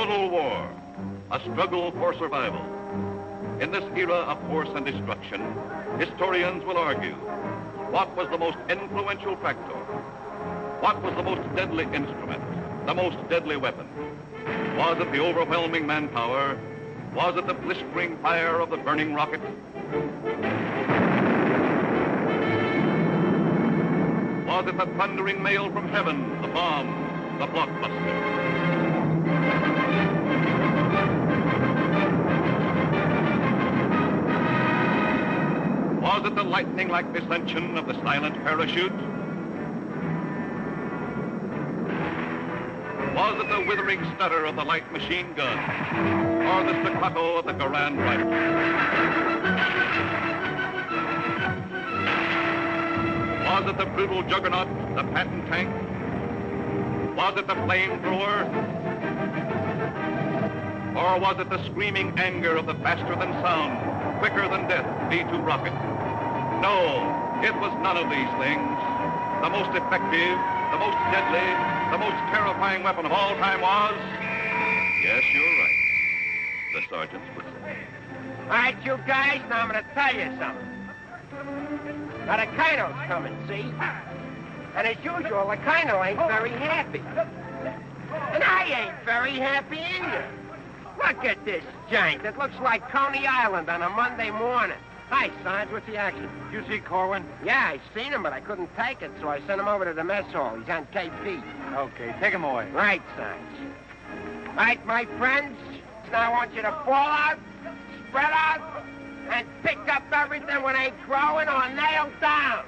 Civil War, a struggle for survival. In this era of force and destruction, historians will argue, what was the most influential factor? What was the most deadly instrument, the most deadly weapon? Was it the overwhelming manpower? Was it the blistering fire of the burning rocket? Was it the thundering mail from heaven, the bomb, the blockbuster? Was it the lightning-like descension of the silent parachute? Was it the withering stutter of the light machine gun? Or the staccato of the Garand rifle? Was it the brutal juggernaut, the Patton tank? Was it the flamethrower? Or was it the screaming anger of the faster-than-sound, quicker-than-death V-2 rocket? No, it was none of these things. The most effective, the most deadly, the most terrifying weapon of all time was... Yes, you're right. The sergeants would say. All right, you guys, now I'm going to tell you something. Now, the Colonel's coming, see? And as usual, the Colonel ain't very happy. And I ain't very happy either. Look at this giant. It looks like Coney Island on a Monday morning. Hi, Sarge. What's the action? You see Korwin? Yeah, I seen him, but I couldn't take it, so I sent him over to the mess hall. He's on KP. Okay, take him away. Right, Sarge. All right, my friends. Now I want you to fall out, spread out, and pick up everything when ain't growing or nailed down.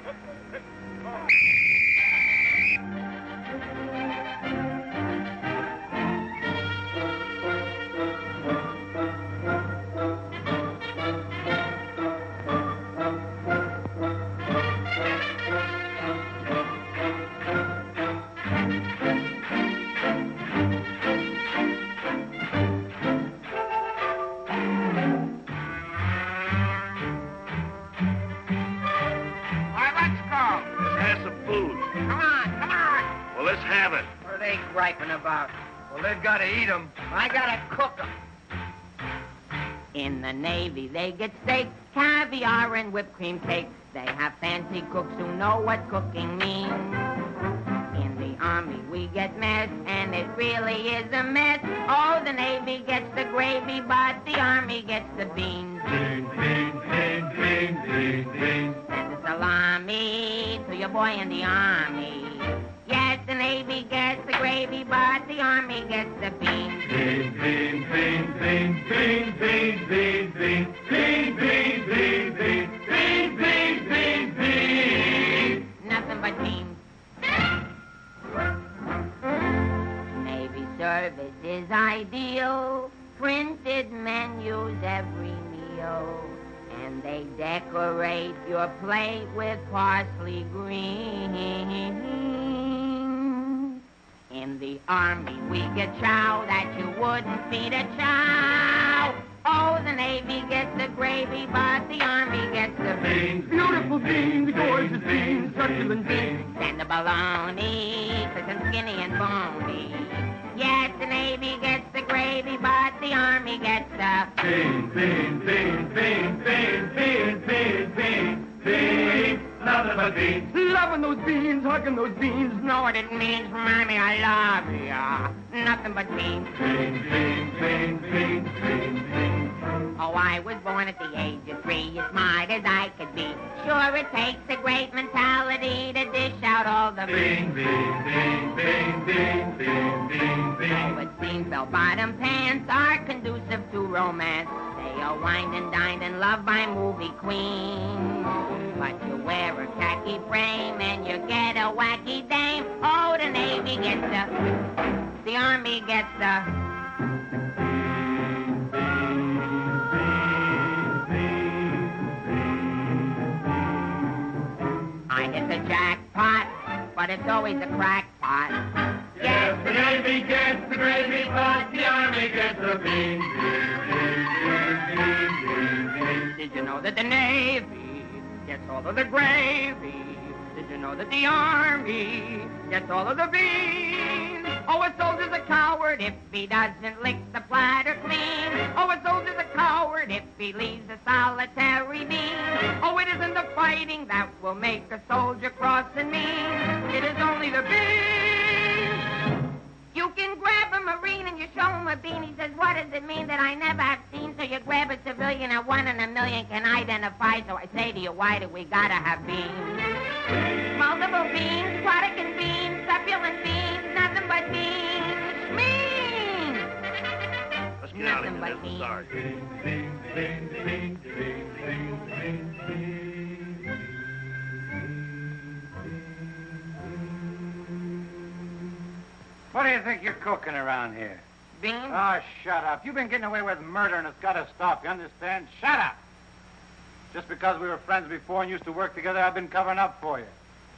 Griping about. Well, they've got to eat them. I gotta cook them. In the Navy, they get steak, caviar, and whipped cream cake. They have fancy cooks who know what cooking means. In the Army, we get mess, and it really is a mess. Oh, the Navy gets the gravy, but the Army gets the beans. Beans, beans, beans, beans, beans, beans. Send the salami to your boy in the Army. Yes, the Navy gets the gravy, but the Army gets the beans. Beans, beans, beans, beans, beans, beans, beans, beans, beans, beans, beans, beans, beans, beans, beans. Nothing but beans. Navy service is ideal. Printed menus every meal. And they decorate your plate with parsley green. In the Army, we get chow that you wouldn't feed a chow. Oh, the Navy gets the gravy, but the Army gets the beans. Beautiful beans, gorgeous beans, succulent beans. And the bologna, crisp and skinny and bony. Yes, the Navy gets the gravy, but the Army gets the beans, beans, beans, beans, beans, beans, beans, beans, beans. Nothing but beans. Loving those beans, hugging those beans. Know what it means, Mommy, I love ya. Nothing but beans. Beans, beans, beans, beans, beans, beans. Oh, I was born at the age of 3, as smart as I could be. Sure, it takes a great mentality to dish out all the beans, beans, beans, beans, beans, beans, beans, beans. Oh, it seems bell-bottom pants are conducive to romance. They are wined and dined and loved by movie queens. But you wear a khaki frame and you get a wacky dame. Oh, the Navy gets the Army gets the... I hit the jackpot, but it's always a crackpot. Yes, the Navy gets the gravy, but the Army gets the beans. Did you know that the Navy gets all of the gravy? Did you know that the Army gets all of the beans? Oh, a soldier's a coward if he doesn't lick the platter clean. Oh, a soldier's a coward if he leaves a solitary bean. Oh, it isn't the fighting that will make a soldier cross and mean. It is only the bean. You can grab a Marine and you show him a bean. He says, what does it mean that I never have seen? So you grab a civilian and 1 in a million can identify. So I say to you, why do we gotta have beans? Multiple beans, Protagonists beans, succulent beans, nothing but beans. Beans! Let's get out of Nothing here. but There's the sergeant. What do you think you're cooking around here? Beans? Oh, shut up. You've been getting away with murder, and it's got to stop. You understand? Shut up! Just because we were friends before and used to work together, I've been covering up for you.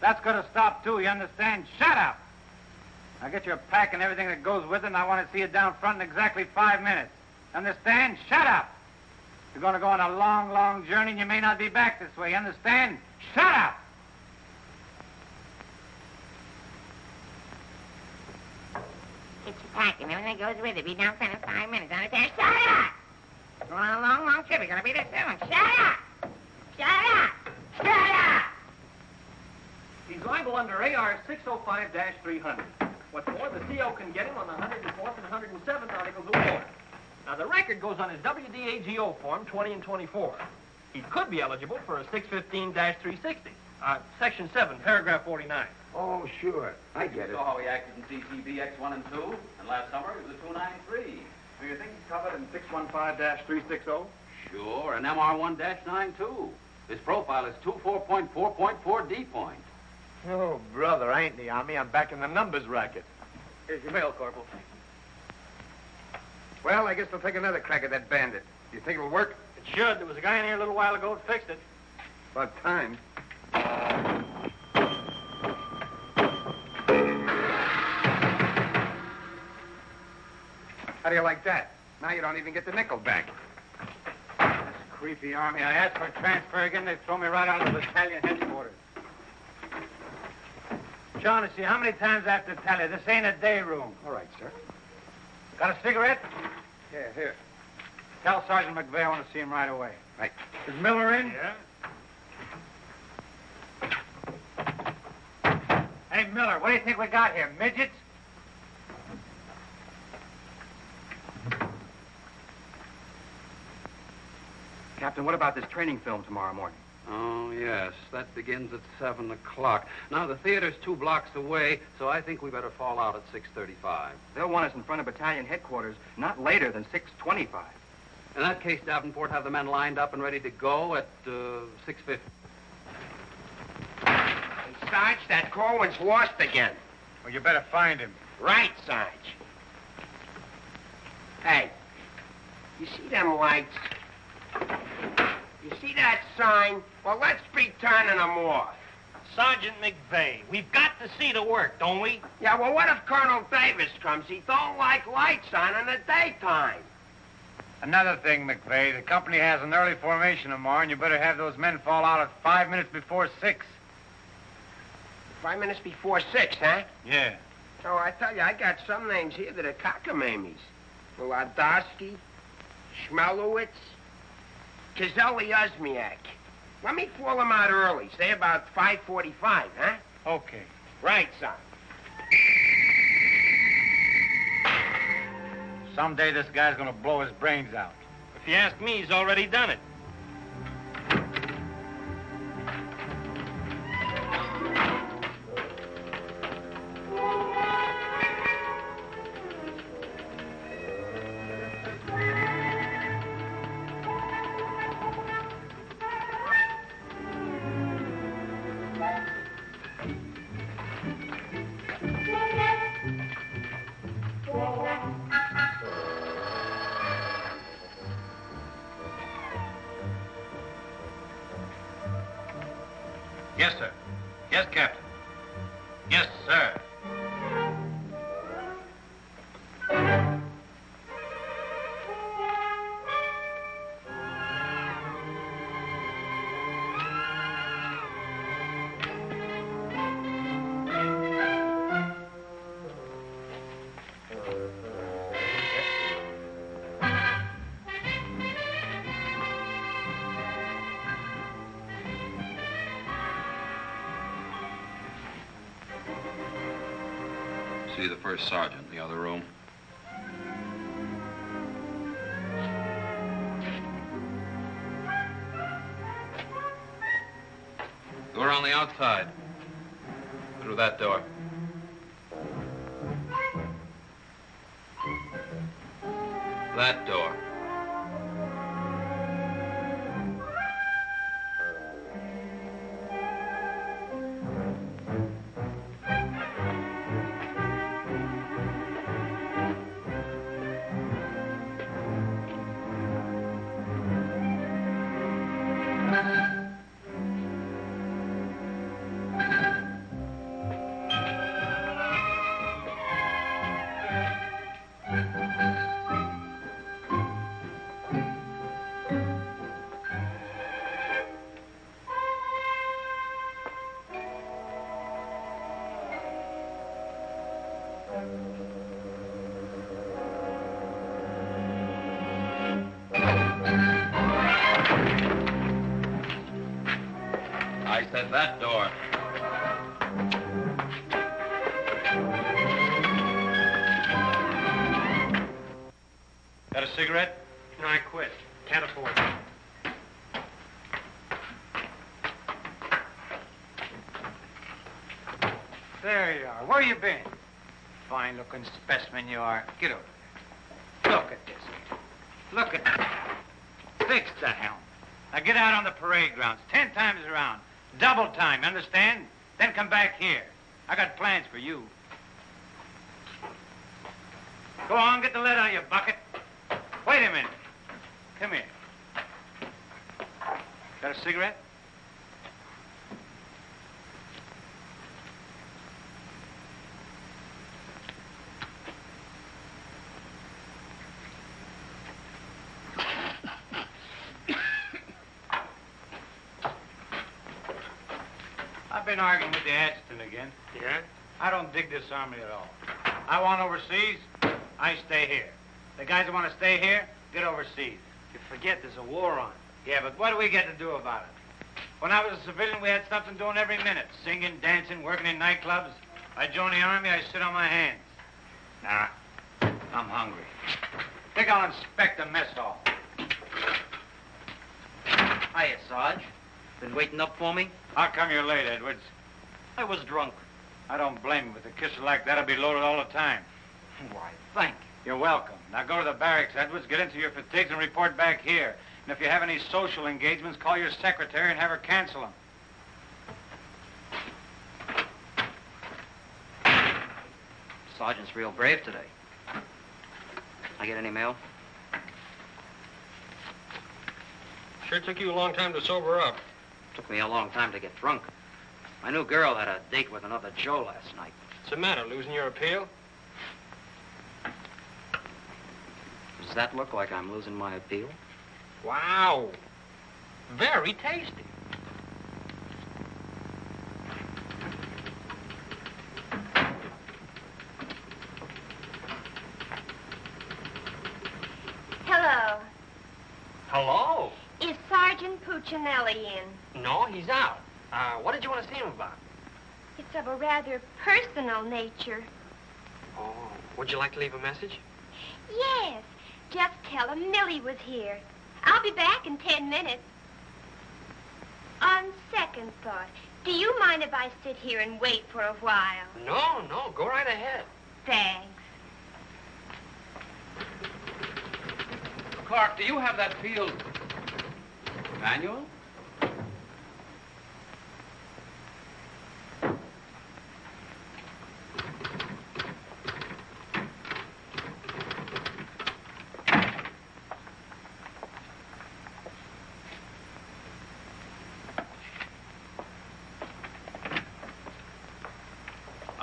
That's got to stop, too. You understand? Shut up! Now get your pack and everything that goes with it, and I want to see you down front in exactly 5 minutes. Understand? Shut up! You're going to go on a long, long journey, and you may not be back this way. You understand? Shut up! Get your pack and everything that goes with it. Be down front in 5 minutes. Understand? Shut up! Going on a long, long trip. You're gonna be there soon. Shut up! Shut up! Shut up! He's liable under AR 605-300. What's more, the CO can get him on the 104th and 107th Articles of War. Now, the record goes on his WDAGO form 20 and 24. He could be eligible for a 615-360. Section 7, paragraph 49. Oh, sure. I get it. You saw how he acted in CCB X1 and 2, and last summer he was a 293. Do you think he's covered in 615-360? Sure, and MR1-92. His profile is 24.4.4 D point. Oh, brother, I ain't in the Army. I'm back in the numbers racket. Here's your mail, Corporal. Well, I guess we'll take another crack at that bandit. Do you think it'll work? It should. There was a guy in here a little while ago that fixed it. About time. How do you like that? Now you don't even get the nickel back. That's creepy, Army. I asked for a transfer again. They throw me right out of the battalion headquarters. Shaughnessy, how many times I have to tell you? This ain't a day room. All right, sir. Got a cigarette? Yeah, here. Tell Sergeant McVeigh I want to see him right away. Right. Is Miller in? Yeah? Hey, Miller, what do you think we got here? Midgets? Captain, what about this training film tomorrow morning? Oh, yes, that begins at 7 o'clock. Now, the theater's 2 blocks away, so I think we better fall out at 6:35. They'll want us in front of battalion headquarters not later than 6:25. In that case, Davenport, have the men lined up and ready to go at 6:50. Hey, Sarge, that Korwin's lost again. Well, you better find him. Right, Sarge. Hey, you see them lights? You see that sign? Well, let's be turning them off. Sergeant McVeigh, we've got to see the work, don't we? Yeah, well, what if Colonel Davis comes? He don't like lights on in the daytime. Another thing, McVeigh, the company has an early formation tomorrow, and you better have those men fall out at 5 minutes before 6. 5 minutes before 6, huh? Yeah. Oh, I tell you, I got some names here that are cockamammies. Wladowski, Schmelowitz, Kazeli Osmiak. Let me fall them out early, say about 5:45, huh? Okay. Right, son. Someday this guy's gonna blow his brains out. If you ask me, he's already done it. see the first sergeant in the other room. Door on the outside. Through that door. That door. I said that door. Got a cigarette? No, I quit. Can't afford it. There you are. Where you been? Fine-looking specimen you are. Get over there. Look at this. Look at that. Fix the helm. Now get out on the parade grounds 10 times around. Double time, understand? Then come back here. I got plans for you. Go on, get the lead out of your bucket. Wait a minute. Come here. Got a cigarette? I've been arguing with the adjutant again. Yeah? I don't dig this army at all. I want overseas, I stay here. The guys that want to stay here, get overseas. You forget there's a war on. Yeah, but what do we get to do about it? When I was a civilian, we had something doing every minute. Singing, dancing, working in nightclubs. I joined the army, I sit on my hands. Nah, I'm hungry. Think I'll inspect the mess hall. Hiya, Sarge. Been waiting up for me? How come you're late, Edwards? I was drunk. I don't blame you. With a kisser like that, I'll be loaded all the time. Why, thank you. You're welcome. Now go to the barracks, Edwards, get into your fatigues and report back here. And if you have any social engagements, call your secretary and have her cancel them. Sergeant's real brave today. I get any mail? Sure took you a long time to sober up. Took me a long time to get drunk. My new girl had a date with another Joe last night. What's the matter, losing your appeal? Does that look like I'm losing my appeal? Wow. Very tasty. Hello. Hello. Is Sergeant Puccinelli in? No, he's out. What did you want to see him about? It's of a rather personal nature. Oh, would you like to leave a message? Yes. Just tell him Millie was here. I'll be back in 10 minutes. On second thought, do you mind if I sit here and wait for a while? No, go right ahead. Thanks. Clark, do you have that field manual?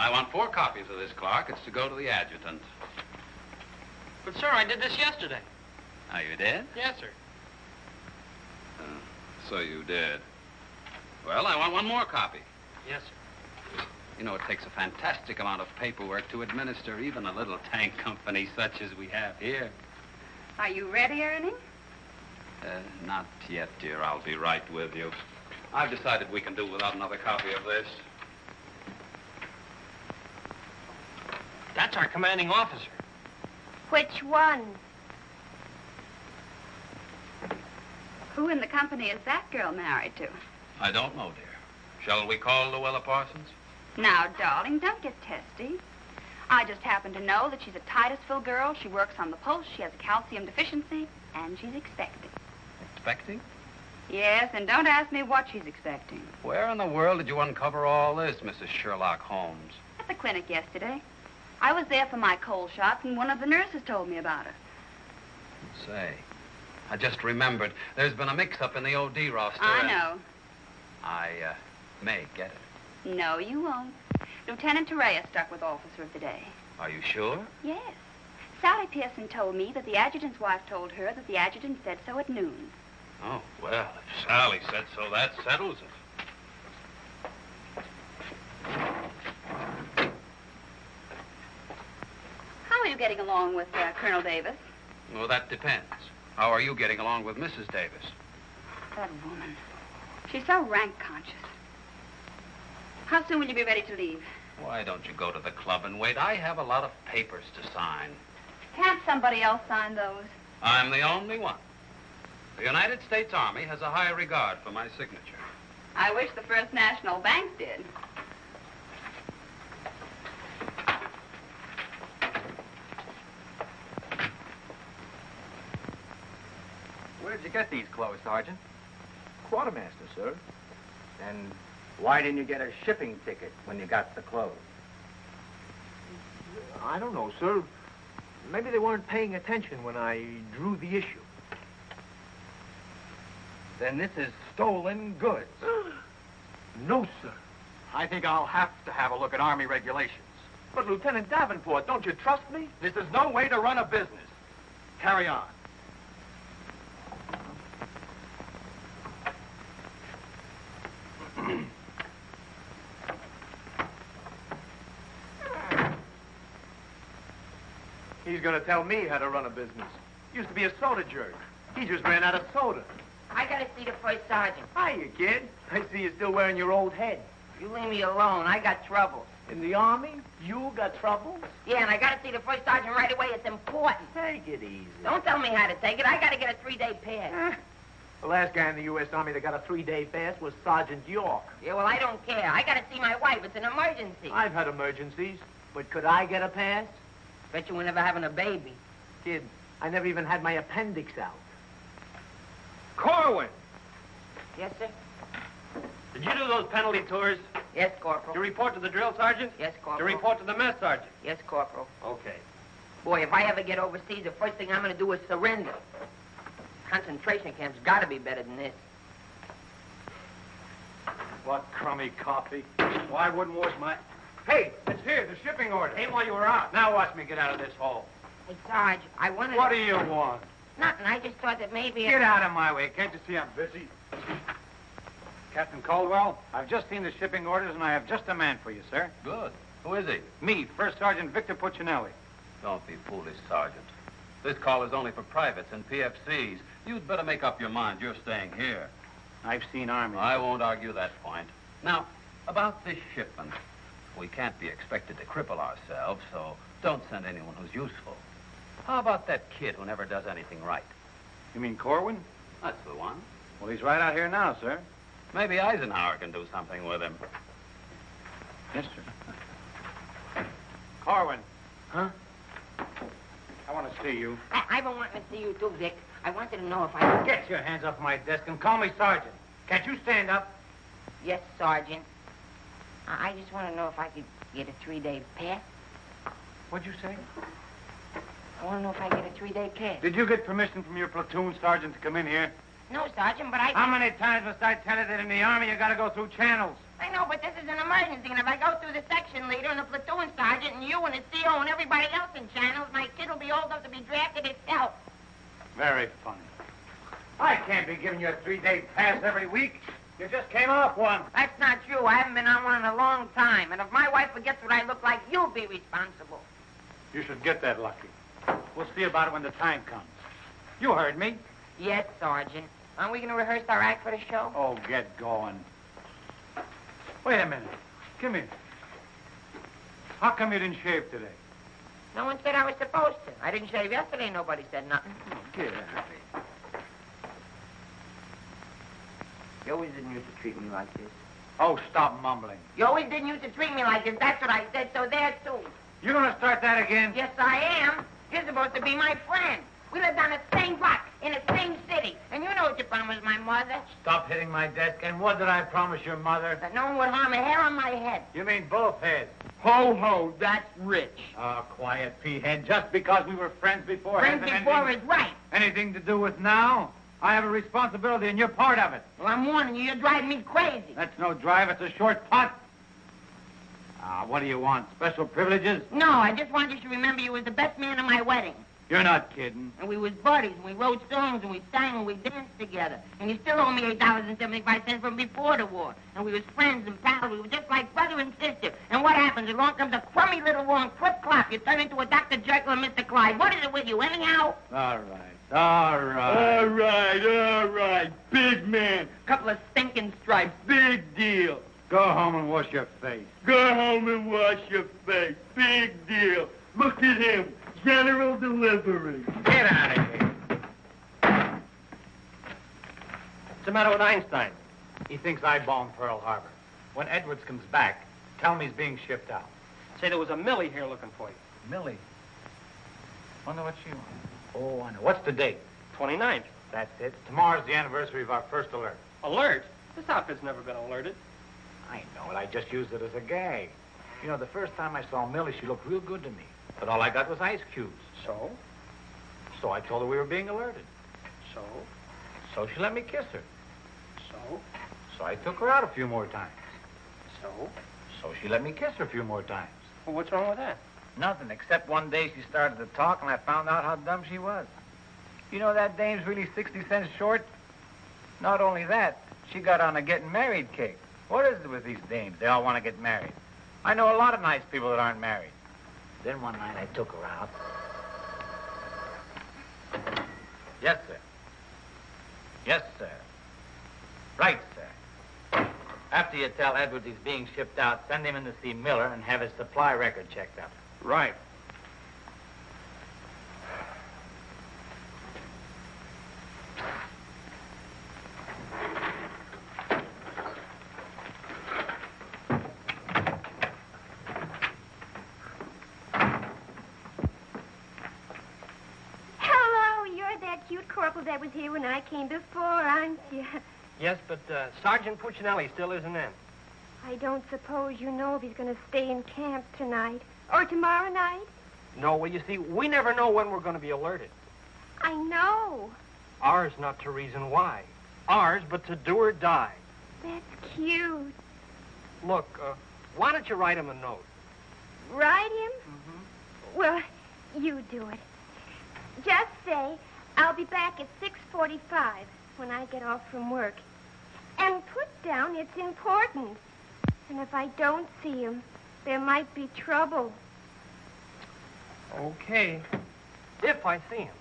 I want 4 copies of this, Clark. It's to go to the adjutant. But, sir, I did this yesterday. Oh, you did? Yes, sir. So you did. Well, I want 1 more copy. Yes, sir. You know, it takes a fantastic amount of paperwork to administer even a little tank company such as we have here. Are you ready, Ernie? Not yet, dear. I'll be right with you. I've decided we can do without another copy of this. That's our commanding officer. Which one? Who in the company is that girl married to? I don't know, dear. Shall we call Luella Parsons? Now, darling, don't get testy. I just happen to know that she's a Titusville girl. She works on the post. She has a calcium deficiency, and she's expecting. Expecting? Yes, and don't ask me what she's expecting. Where in the world did you uncover all this, Mrs. Sherlock Holmes? At the clinic yesterday. I was there for my cold shots, and one of the nurses told me about her. Say, I just remembered. There's been a mix-up in the OD roster. I know. I may get it. No, you won't. Lieutenant Torreya stuck with Officer of the Day. Are you sure? Yes. Sally Pearson told me that the adjutant's wife told her that the adjutant said so at noon. Oh, well, if Sally said so, that settles it. How are you getting along with Colonel Davis? Well, that depends. How are you getting along with Mrs. Davis? That woman. She's so rank-conscious. How soon will you be ready to leave? Why don't you go to the club and wait? I have a lot of papers to sign. Can't somebody else sign those? I'm the only one. The United States Army has a high regard for my signature. I wish the First National Bank did. Where'd you get these clothes, Sergeant? Quartermaster, sir. And why didn't you get a shipping ticket when you got the clothes? I don't know, sir. Maybe they weren't paying attention when I drew the issue. Then this is stolen goods. No, sir. I think I'll have to have a look at Army regulations. But, Lieutenant Davenport, don't you trust me? This is no way to run a business. Carry on. He's going to tell me how to run a business. Used to be a soda jerk. He just ran out of soda. I gotta see the first sergeant. Hiya, kid. I see you're still wearing your old head. You leave me alone. I got trouble. In the Army? You got trouble? Yeah, and I gotta see the first sergeant right away. It's important. Take it easy. Don't tell me how to take it. I gotta get a 3-day pass. The last guy in the U.S. Army that got a 3-day fast was Sergeant York. Yeah, well, I don't care. I gotta see my wife. It's an emergency. I've had emergencies, but could I get a pass? Bet you were never having a baby. Kid, I never even had my appendix out. Korwin! Yes, sir? Did you do those penalty tours? Yes, Corporal. To report to the drill sergeant? Yes, To Corporal. report to the mess sergeant? Yes, Corporal. Okay. Boy, if I ever get overseas, the first thing I'm gonna do is surrender. Concentration camp's gotta be better than this. What crummy coffee. Why wouldn't wash my... Hey, it's here, the shipping order. Ain't while you were out. Now watch me get out of this hole. Hey, Sarge, I wanted What to... do you want? Nothing. I just thought that maybe... Get out of my way. Can't you see I'm busy? Captain Caldwell, I've just seen the shipping orders, and I have just a man for you, sir. Good. Who is he? Me, First Sergeant Victor Puccinelli. Don't be foolish, Sergeant. This call is only for privates and PFCs. You'd better make up your mind. You're staying here. I've seen Army. I won't argue that point. Now, about this shipment. We can't be expected to cripple ourselves, so don't send anyone who's useful. How about that kid who never does anything right? You mean Korwin? That's the one. Well, he's right out here now, sir. Maybe Eisenhower can do something with him. Yes, sir. Korwin. Huh? I want to see you. I've been wanting to see you too, Vic. I wanted to know if I could... Get your hands off my desk and call me Sergeant. Can't you stand up? Yes, Sergeant. I just want to know if I could get a 3-day pass. What'd you say? I want to know if I get a 3-day pass. Did you get permission from your platoon sergeant to come in here? No, Sergeant, but I... How many times must I tell you that in the Army you gotta go through channels? I know, but this is an emergency, and if I go through the section leader and the platoon sergeant and you and the CO and everybody else in channels, my kid will be old enough to be drafted itself. Very funny. I can't be giving you a 3-day pass every week. You just came off one. That's not true. I haven't been on one in a long time, and if my wife forgets what I look like, you'll be responsible. You should get that lucky. We'll see about it when the time comes. You heard me. Yes, Sergeant. Aren't we going to rehearse our act for the show? Oh, get going. Wait a minute. Come here. How come you didn't shave today? No one said I was supposed to. I didn't shave yesterday. Nobody said nothing. Get out of here. You always didn't used to treat me like this. Oh, stop mumbling. You always didn't used to treat me like this. That's what I said, so there, too. You gonna start that again? Yes, I am. You're supposed to be my friend. We lived on the same block, in the same city. And you know what you promised my mother. Stop hitting my desk. And what did I promise your mother? That no one would harm a hair on my head. You mean both heads? Ho, ho, that's rich. Oh, quiet, P-head. Just because we were friends before... Friends before is right. Anything to do with now? I have a responsibility, and you're part of it. Well, I'm warning you. You're driving me crazy. That's no drive. It's a short putt. What do you want? Special privileges? No, I just want you to remember you was the best man at my wedding. You're not kidding. And we was buddies, and we wrote songs, and we sang, and we danced together. And you still owe me $8.75 from before the war. And we was friends and pals. We were just like brother and sister. And what happens? Along comes a crummy little war and clip-clop. You turn into a Dr. Jekyll and Mr. Clyde. What is it with you, anyhow? All right. Big man. Couple of stinking stripes. Big deal. Go home and wash your face. Go home and wash your face. Big deal. Look at him. General delivery. Get out of here. What's the matter with Einstein? He thinks I bombed Pearl Harbor. When Edwards comes back, tell him he's being shipped out. Say there was a Millie here looking for you. Millie? Wonder what she wants. Oh, I know. What's the date? 29th. That's it. Tomorrow's the anniversary of our first alert. Alert? This outfit's never been alerted. I know it. I just used it as a gag. You know, the first time I saw Millie, she looked real good to me. But all I got was ice cubes. So? So I told her we were being alerted. So? So she let me kiss her. So? So I took her out a few more times. So? So she let me kiss her a few more times. Well, what's wrong with that? Nothing, except one day she started to talk and I found out how dumb she was. You know that dame's really 60 cents short? Not only that, she got on a getting married kick. What is it with these dames? They all want to get married. I know a lot of nice people that aren't married. Then one night I took her out. Yes, sir. Yes, sir. Right, sir. After you tell Edwards he's being shipped out, send him in to see Miller and have his supply record checked out. Right. Corporal that was here when I came before, aren't you? Yes, but Sergeant Puccinelli still isn't in. I don't suppose you know if he's going to stay in camp tonight or tomorrow night? No, well, you see, we never know when we're going to be alerted. I know. Ours not to reason why. Ours, but to do or die. That's cute. Look, why don't you write him a note? Write him? Mm-hmm. Well, you do it. Just say, I'll be back at 6:45 when I get off from work. And put down it's important. And if I don't see him, there might be trouble. Okay. If I see him.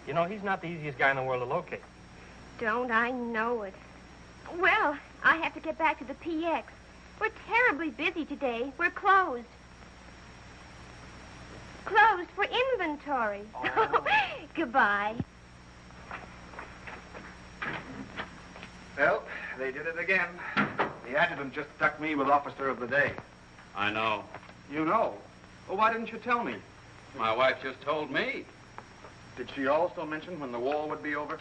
You know, he's not the easiest guy in the world to locate. Don't I know it? Well, I have to get back to the PX. We're terribly busy today. We're closed. Closed for inventory. Oh. Goodbye. Well, they did it again. The adjutant just stuck me with Officer of the Day. I know. You know? Well, why didn't you tell me? My wife just told me. Did she also mention when the war would be over?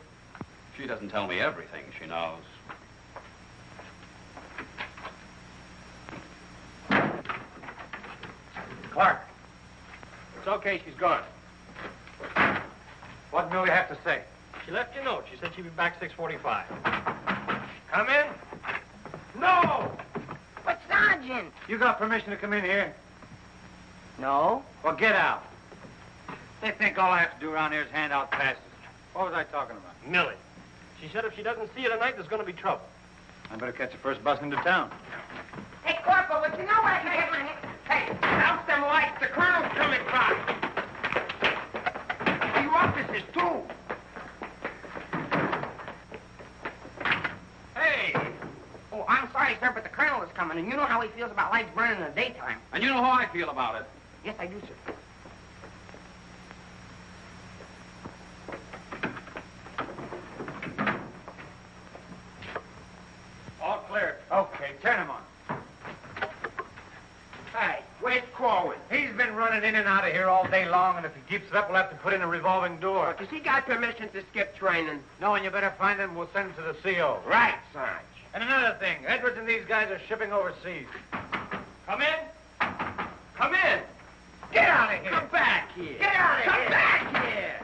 She doesn't tell me everything she knows. Clark, It's okay, she's gone. what do we have to say? She left you a note. She said she'd be back 6:45. Come in? No! But, Sergeant! You got permission to come in here? No. Well, get out. They think all I have to do around here is hand out passes. What was I talking about? Millie. She said if she doesn't see you tonight, there's going to be trouble. I better catch the first bus into town. Hey, Corporal, but you know what I can get my hand... Hey, douse them lights. The colonel's coming by. You officers, too. Hey! Oh, I'm sorry, sir, but the colonel is coming, and you know how he feels about lights burning in the daytime. And you know how I feel about it. Yes, I do, sir. running in and out of here all day long, and if he keeps it up, we'll have to put in a revolving door. Does he got permission to skip training? No, and you better find him. We'll send him to the CO. Right, Sarge. And another thing, Edwards and these guys are shipping overseas. Come in. Come in. Get out of here. Come back here. Get out of here. Come back here.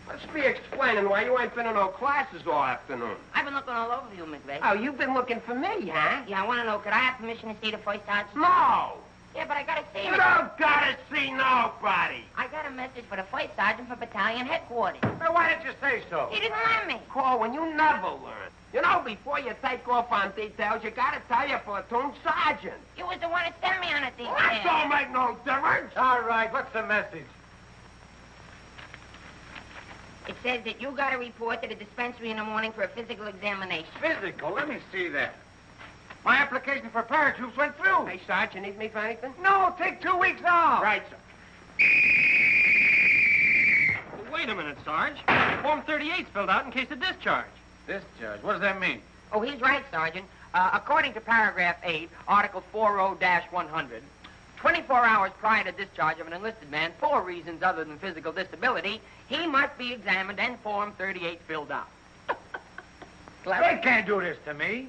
Must be explaining why you ain't been in no classes all afternoon. I've been looking all over you, McVeigh. Oh, you've been looking for me, huh? Yeah, I want to know, could I have permission to see the first sergeant? No. Yeah, but I got to see You him. don't gotta see nobody. I got a message for the first sergeant for battalion headquarters. Well, why didn't you say so? He didn't let me. Korwin, you never learn. You know, before you take off on details, you gotta tell your platoon sergeant. You was the one that sent me on a detail. That don't make no difference. All right, what's the message? It says that you got to report to the dispensary in the morning for a physical examination. Physical? Let me see that. My application for paratroops went through. Hey, Sarge, you need me for anything? No, take 2 weeks off. Right, sir. Well, wait a minute, Sarge. Form 38's filled out in case of discharge. Discharge? What does that mean? Oh, he's right, Sergeant. According to paragraph 8, Article 40-100, 24 hours prior to discharge of an enlisted man for reasons other than physical disability, he must be examined and Form 38 filled out. They can't do this to me.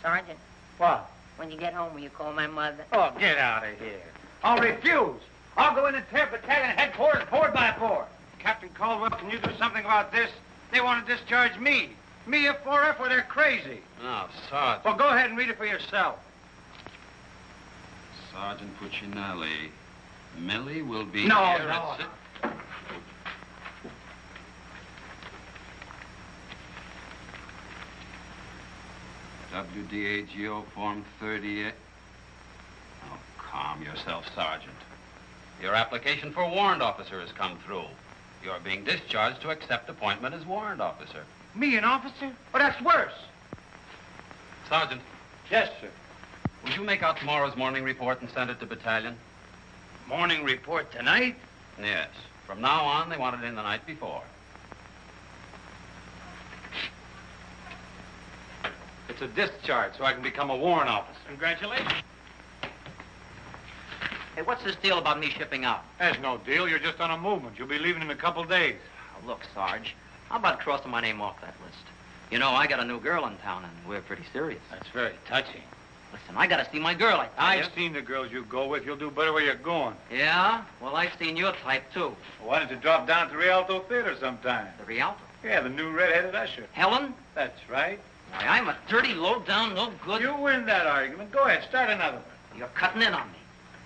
Sergeant, What? when you get home, will you call my mother? Oh, get out of here. I'll refuse. I'll go in and tear battalion headquarters board by board. Captain Caldwell, can you do something about this? They want to discharge me. Me a 4F, or they're crazy. Now, Sergeant. Well, go ahead and read it for yourself. Sergeant Puccinelli. Millie will be No, here no. at WDAGO Form 38. Oh, calm yourself, Sergeant. Your application for warrant officer has come through. You're being discharged to accept appointment as warrant officer. Me, an officer? Oh, that's worse. Sergeant, Yes, sir. will you make out tomorrow's morning report and send it to battalion? Morning report tonight? Yes. From now on, they want it in the night before. It's a discharge, so I can become a warrant officer. Congratulations. Hey, what's this deal about me shipping out? There's no deal. You're just on a movement. You'll be leaving in a couple days. Oh, look, Sarge, how about crossing my name off that list? You know, I got a new girl in town, and we're pretty serious. That's very touching. Listen, I got to see my girl, I tell you. I've seen the girls you go with. You'll do better where you're going. Yeah? Well, I've seen your type, too. Well, why don't you drop down to the Rialto Theater sometime? The Rialto. Yeah, the new red-headed usher. Helen? That's right. Why, I'm a dirty, low-down, no good... You win that argument. Go ahead, start another one. You're cutting in on me.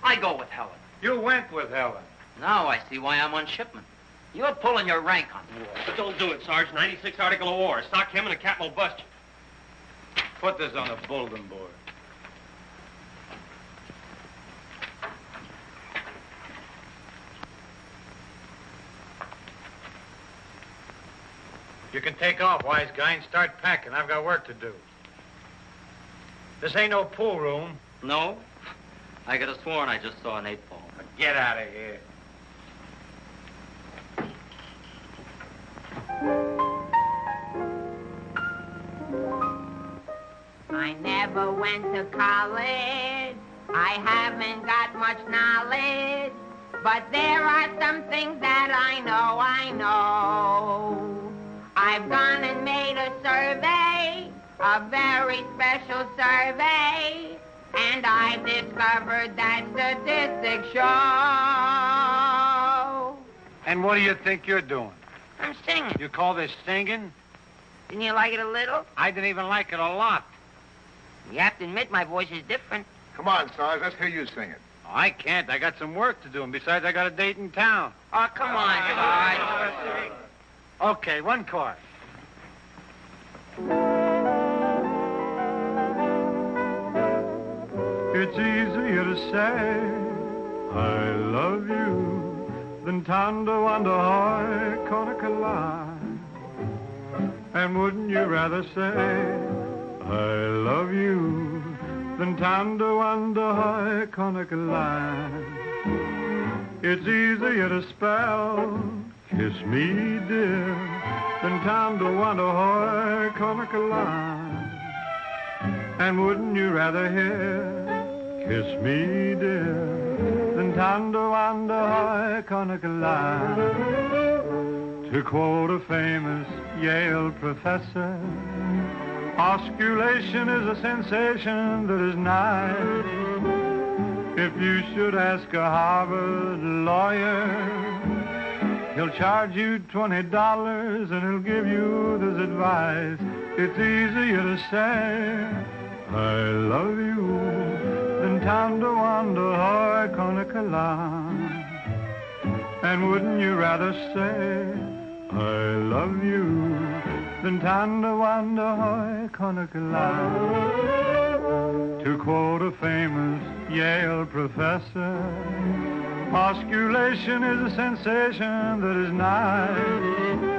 I go with Helen. You went with Helen. Now I see why I'm on shipment. You're pulling your rank on me. But don't do it, Sarge. 96 Article of War. Stock him and a captain will bust you. Put this on the bulletin board. You can take off, wise guy, and start packing. I've got work to do. This ain't no pool room. No? I could have sworn I just saw an 8-ball. Get out of here. I never went to college. I haven't got much knowledge. But there are some things that I know. I've gone and made a survey, a very special survey, and I've discovered that statistics show. And what do you think you're doing? I'm singing. You call this singing? Didn't you like it a little? I didn't even like it a lot. You have to admit my voice is different. Come on, Sarge, let's hear you sing it. Oh, I can't. I got some work to do, and besides, I got a date in town. Oh, come on, Sarge. Okay, one chord. It's easier to say I love you than time to wonder how Konakala. And wouldn't you rather say I love you than time to wonder how Konakala? It's easier to spell kiss me dear than time to wonder how Konakala. And wouldn't you rather hear kiss me, dear, then tando wanda hoi konakala. To quote a famous Yale professor, osculation is a sensation that is nice. If you should ask a Harvard lawyer, he'll charge you $20 and he'll give you this advice. It's easier to say, I love you, than tando wanda hoi konakala. And wouldn't you rather say, I love you, than tando wanda hoi konakala. To quote a famous Yale professor, osculation is a sensation that is nice.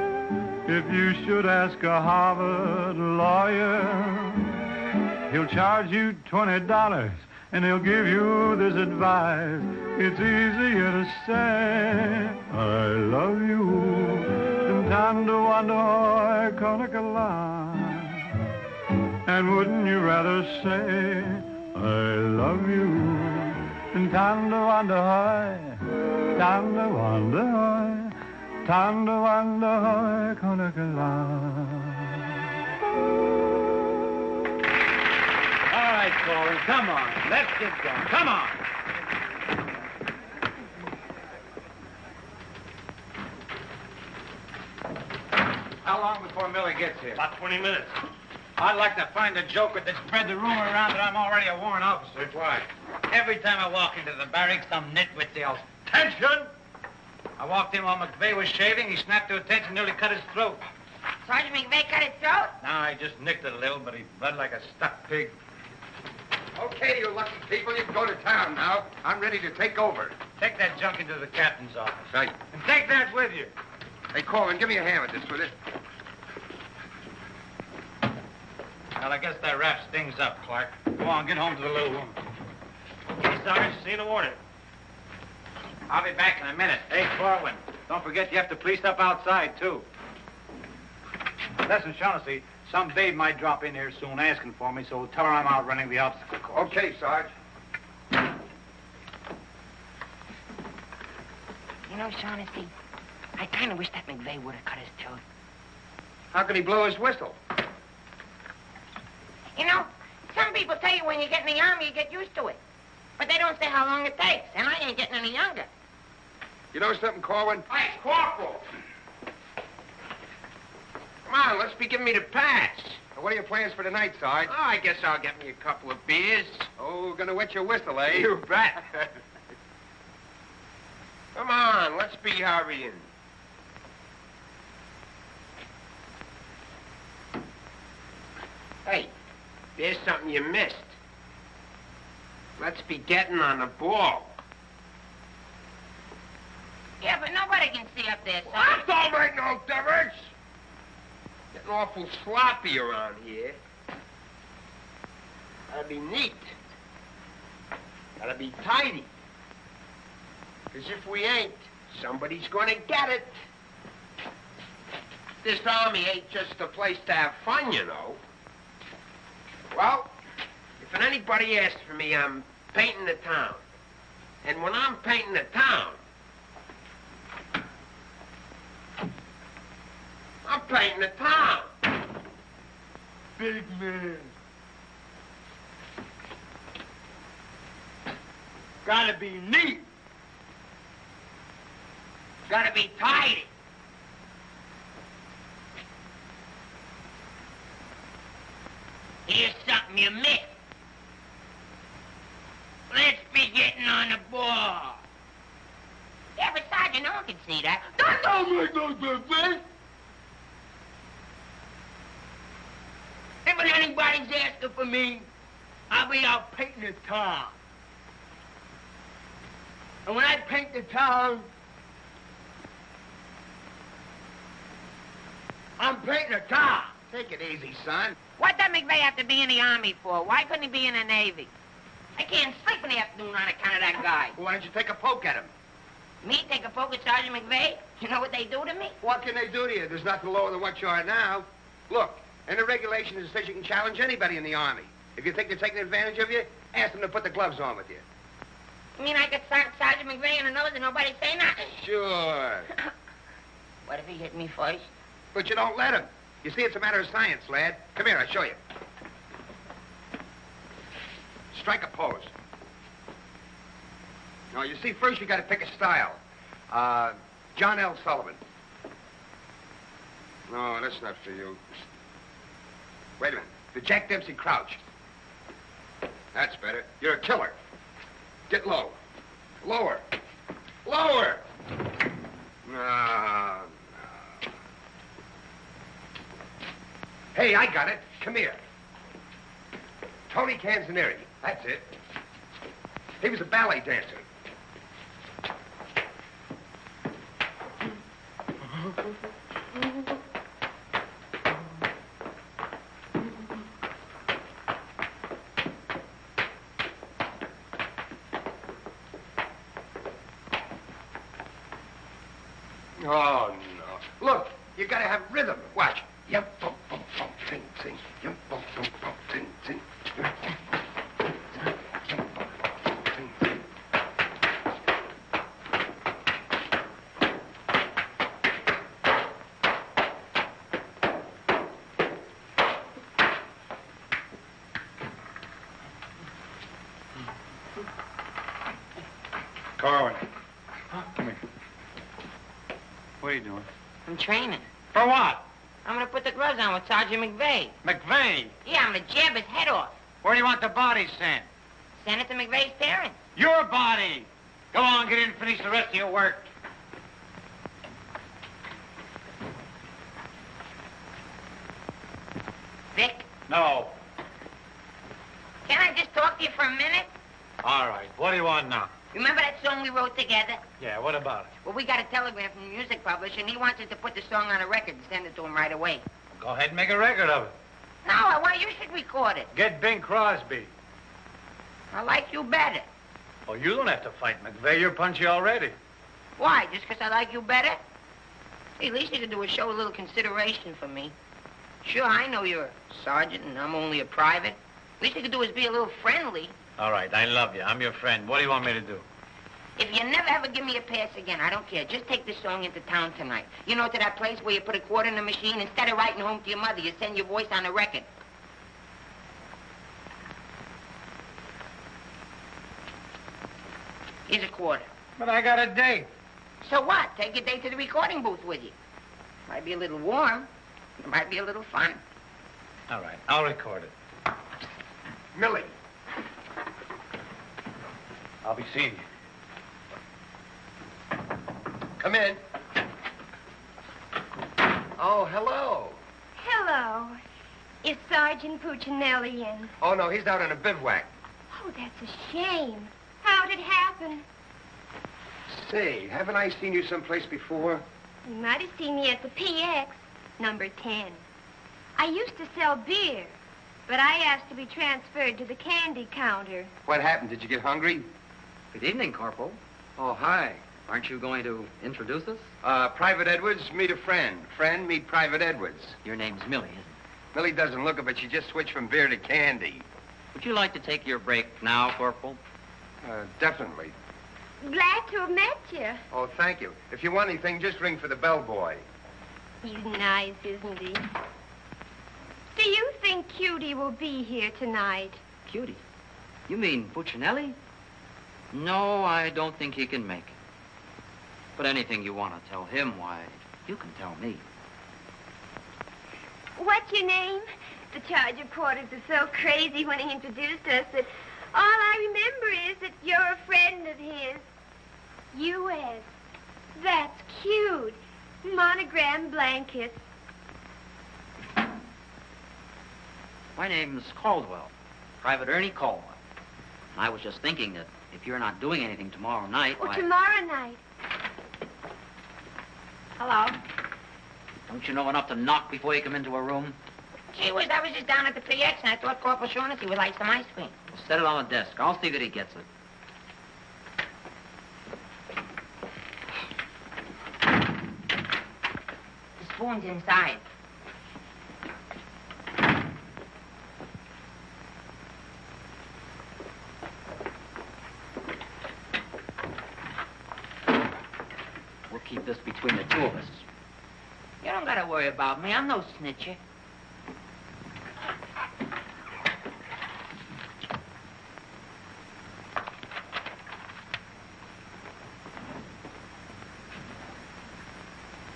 If you should ask a Harvard lawyer, he'll charge you $20 and he'll give you this advice. It's easier to say, I love you, than tando wanda hoi konakala. And wouldn't you rather say, I love you, than tando wanda hoi, tando wanda hoi, tando wanda hoi konakala. All right, Korwin, come on. Let's get going. Come on. How long before Millie gets here? About 20 minutes. I'd like to find a joker that spread the rumor around that I'm already a warrant officer. Why? Every time I walk into the barracks, some nitwit yells, "Attention!" I walked in while McVeigh was shaving. He snapped to attention, nearly cut his throat. Sergeant McVeigh cut his throat? No, I just nicked it a little, but he bled like a stuck pig. Okay, you lucky people, you can go to town now. I'm ready to take over. Take that junk into the captain's office. Right. And take that with you. Hey, Korwin, give me a hand with this, will you? Well, I guess that wraps things up, Clark. Go on, get home to the little woman. Okay, Sarge, see you in the morning. I'll be back in a minute. Hey, Korwin, don't forget you have to police up outside, too. Listen, Shaughnessy, some babe might drop in here soon asking for me, so tell her I'm out running the obstacle course. Okay, Sarge. You know, Shaughnessy, I kind of wish that McVeigh would have cut his throat. How can he blow his whistle? You know, some people tell you when you get in the Army, you get used to it. But they don't say how long it takes, and I ain't getting any younger. You know something, Korwin? Hey, Corporal! Come on, let's be giving me the pass. What are your plans for tonight, Sarge? Oh, I guess I'll get me a couple of beers. Oh, gonna wet your whistle, eh? You bet. Come on, let's be hurrying. Hey, there's something you missed. Let's be getting on the ball. Yeah, but nobody can see up there, That Sergeant. don't make no difference. Getting awful sloppy around here. Gotta be neat. Gotta be tidy. Because if we ain't, somebody's gonna get it. This Army ain't just a place to have fun, you know. Well, if anybody asks for me, I'm painting the town. And when I'm painting the town, I'm painting the town. Big man. Gotta be neat. Gotta be tidy. Here's something you missed. Let's be getting on the ball. Yeah, but Sergeant, no one can see that. That don't make no difference. If anybody's asking for me, I'll be out painting the town. And when I paint the town, I'm painting the town. Take it easy, son. What does McVeigh have to be in the Army for? Why couldn't he be in the Navy? I can't sleep in the afternoon on account of that guy. Why don't you take a poke at him? Me take a poke at Sergeant McVeigh? You know what they do to me? What can they do to you? There's nothing lower than what you are now. Look, and the regulation says you can challenge anybody in the Army. If you think they're taking advantage of you, Ask him to put the gloves on with you. You mean I could start Sergeant McVeigh in the nose and nobody say nothing? Sure. What if he hit me first? But you don't let him. You see, it's a matter of science, lad. Come here, I'll show you. Strike a pose. Now, you see, first you got to pick a style. John L. Sullivan. No, that's not for you. Wait a minute. The Jack Dempsey Crouch. That's better. You're a killer. Get low. Lower. Lower. No. Hey, I got it. Come here. Tony Canzanieri. That's it. He was a ballet dancer. Oh, no. Look, you gotta have rhythm. Watch. Yum, bum, bum, bum, ting, ting. Yum, bum, bum, bum, ting, ting. Yum, bum, bum, yum, bum, bum, ting, ting. Korwin. Come here. What are you doing? I'm training. For what? I'm gonna put the gloves on with Sergeant McVeigh. McVeigh? Yeah, I'm gonna jab his head off. Where do you want the body sent? Send it to McVeigh's parents. Your body! Go on, get in and finish the rest of your work. Vic, No. can I just talk to you for a minute? All right. What do you want now? Remember that song we wrote together? Yeah, what about it? Well, we got a telegram from the music publisher, and he wants us to put the song on a record and send it to him right away. Go ahead and make a record of it. No, I want you should record it. Get Bing Crosby. I like you better. Oh, you don't have to fight McVeigh. You're punchy already. Why? Just 'cause I like you better? Hey, at least you could do is show a little consideration for me. Sure, I know you're a sergeant and I'm only a private. At least you could do is be a little friendly. All right, I love you. I'm your friend. What do you want me to do? If you never ever give me a pass again, I don't care. Just take this song into town tonight. You know, to that place where you put a quarter in the machine, instead of writing home to your mother, you send your voice on a record. Here's a quarter. But I got a date. So what? Take your date to the recording booth with you. Might be a little warm. It might be a little fun. All right, I'll record it. Millie. I'll be seeing you. Come in. Oh, hello. Hello. Is Sergeant Puccinelli in? Oh, no, he's down in a bivouac. Oh, that's a shame. How'd it happen? Say, haven't I seen you someplace before? You might have seen me at the PX, number 10. I used to sell beer, but I asked to be transferred to the candy counter. What happened? Did you get hungry? Good evening, Corporal. Oh, hi. Aren't you going to introduce us? Private Edwards, meet a friend. Friend, meet Private Edwards. Your name's Millie, isn't it? Millie doesn't look it, but she just switched from beer to candy. Would you like to take your break now, Corporal? Definitely. Glad to have met you. Oh, thank you. If you want anything, just ring for the bellboy. He's nice, isn't he? Do you think Cutie will be here tonight? Cutie? You mean Puccinelli? No, I don't think he can make it. But anything you want to tell him, why, you can tell me. What's your name? The charge reporters are so crazy when he introduced us that all I remember is that you're a friend of his. U.S. That's cute. Monogram blankets. My name's Caldwell, Private Ernie Caldwell. And I was just thinking that if you're not doing anything tomorrow night, Oh, why... tomorrow night. Hello. Don't you know enough to knock before you come into a room? Gee whiz, I was just down at the PX and I thought Corporal Shaughnessy would like some ice cream. Well, set it on the desk. I'll see that he gets it. The spoon's inside. We'll keep this between the two of us. You don't gotta worry about me. I'm no snitcher.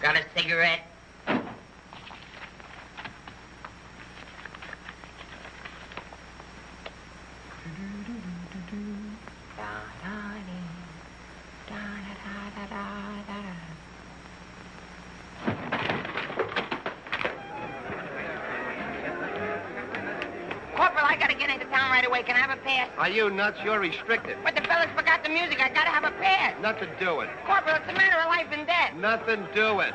Got a cigarette? Corporal, I gotta get into town right away. Can I have a pass? Are you nuts? You're restricted. But the fellas forgot the music. I gotta have a pass. Nothing doing. Corporal, it's a matter of life and death. Nothing doing.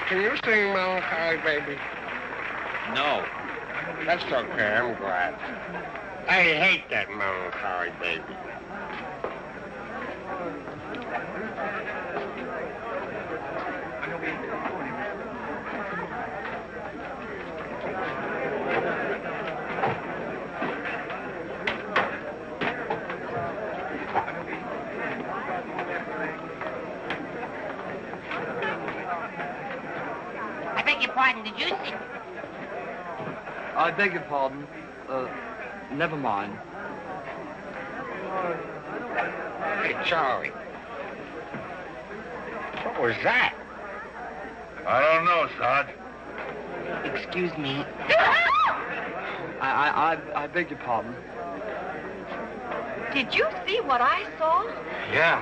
Can you sing Melancholy Baby? No. That's okay, I'm glad. I hate that Melancholy Baby. Pardon, did you sing? I beg your pardon. Never mind. Hey, Charlie. What was that? I don't know, Sarge. Excuse me. I beg your pardon. Did you see what I saw? Yeah.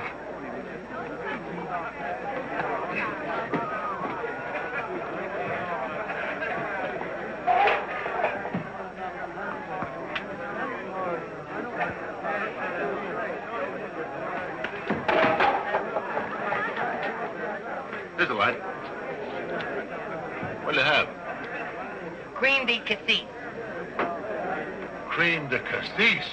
Here's the light. What do you have? Cream de cassis. Cream de cassis.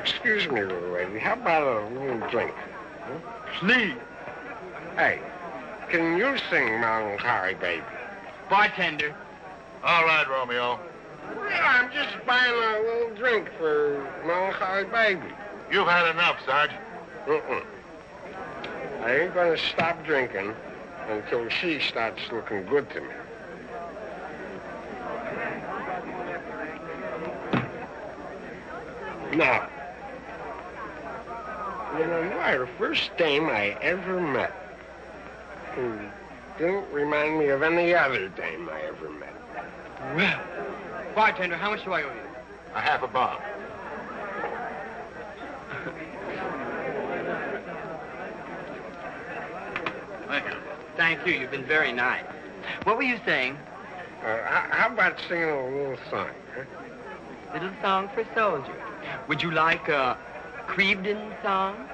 Excuse me, little lady. How about a little drink? Please. Hey, can you sing Melancholy Baby? Bartender. All right, Romeo. Well, I'm just buying a little drink for Melancholy Baby. You've had enough, Sarge. I ain't gonna stop drinking until she starts looking good to me. Now, you know, you are the first dame I ever met. Didn't remind me of any other dame I ever met. Well, bartender, how much do I owe you? A half a bob. Thank you. Thank you. You've been very nice. What were you saying? How about singing a little song, huh? Little song for soldiers. Would you like a Crevedon song?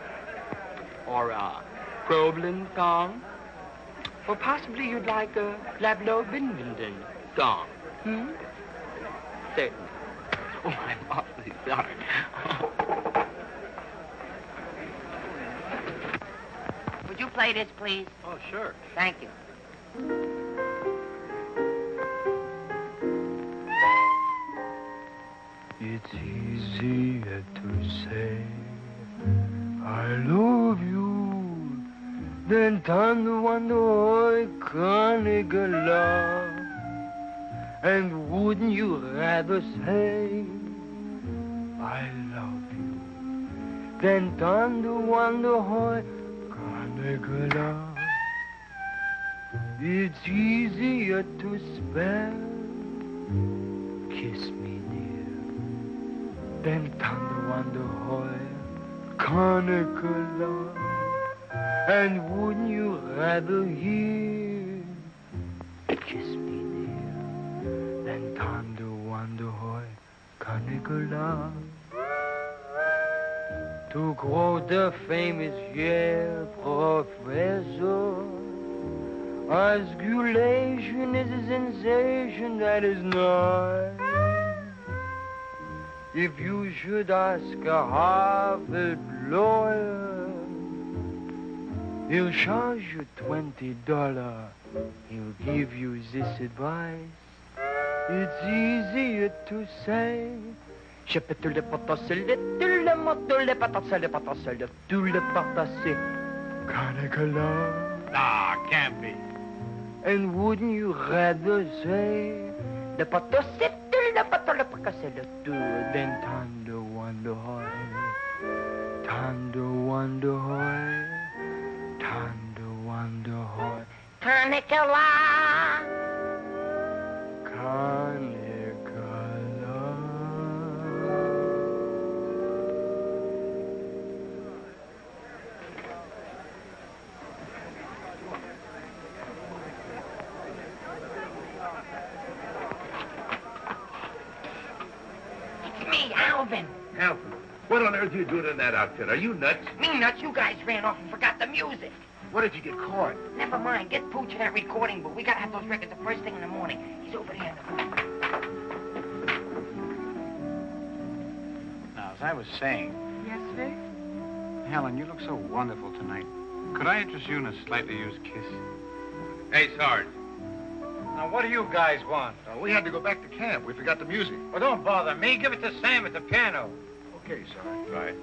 Or a Groveland song? Or possibly you'd like a Lablo Bindenden song? Certainly. Oh, I'm awfully sorry. Would you play this, please? Oh, sure. Thank you. It's easier to say I love you than to wonder I can't get love. And wouldn't you rather say I love you than to wonder how I can't get love? It's easier to spell kiss me then thunder wonder how conical love. And wouldn't you rather hear kiss me dear than thunder wonder how conical love? To quote the famous Yale professor, osculation is a sensation that is nice. If you should ask a Harvard lawyer, he'll charge you $20. He'll give you this advice. It's easier to say. Nah, can't be. And wouldn't you rather say then thunder wonder hoy, thunder wonder hoy, thunder wonder hoy, Canicula. Alvin. Alvin, what on earth are you doing in that outfit? Are you nuts? Me nuts? You guys ran off and forgot the music. What did you get caught? Never mind. Get Pooch in that recording booth. We gotta have those records the first thing in the morning. He's over there in the booth. Now, as I was saying, Yes, Vic? Helen, you look so wonderful tonight. Could I interest you in a slightly used kiss? Hey, Sarge. Now, what do you guys want? We had to go back to camp. We forgot the music. Well, don't bother me. Give it to Sam at the piano. Okay, Sarge. Right.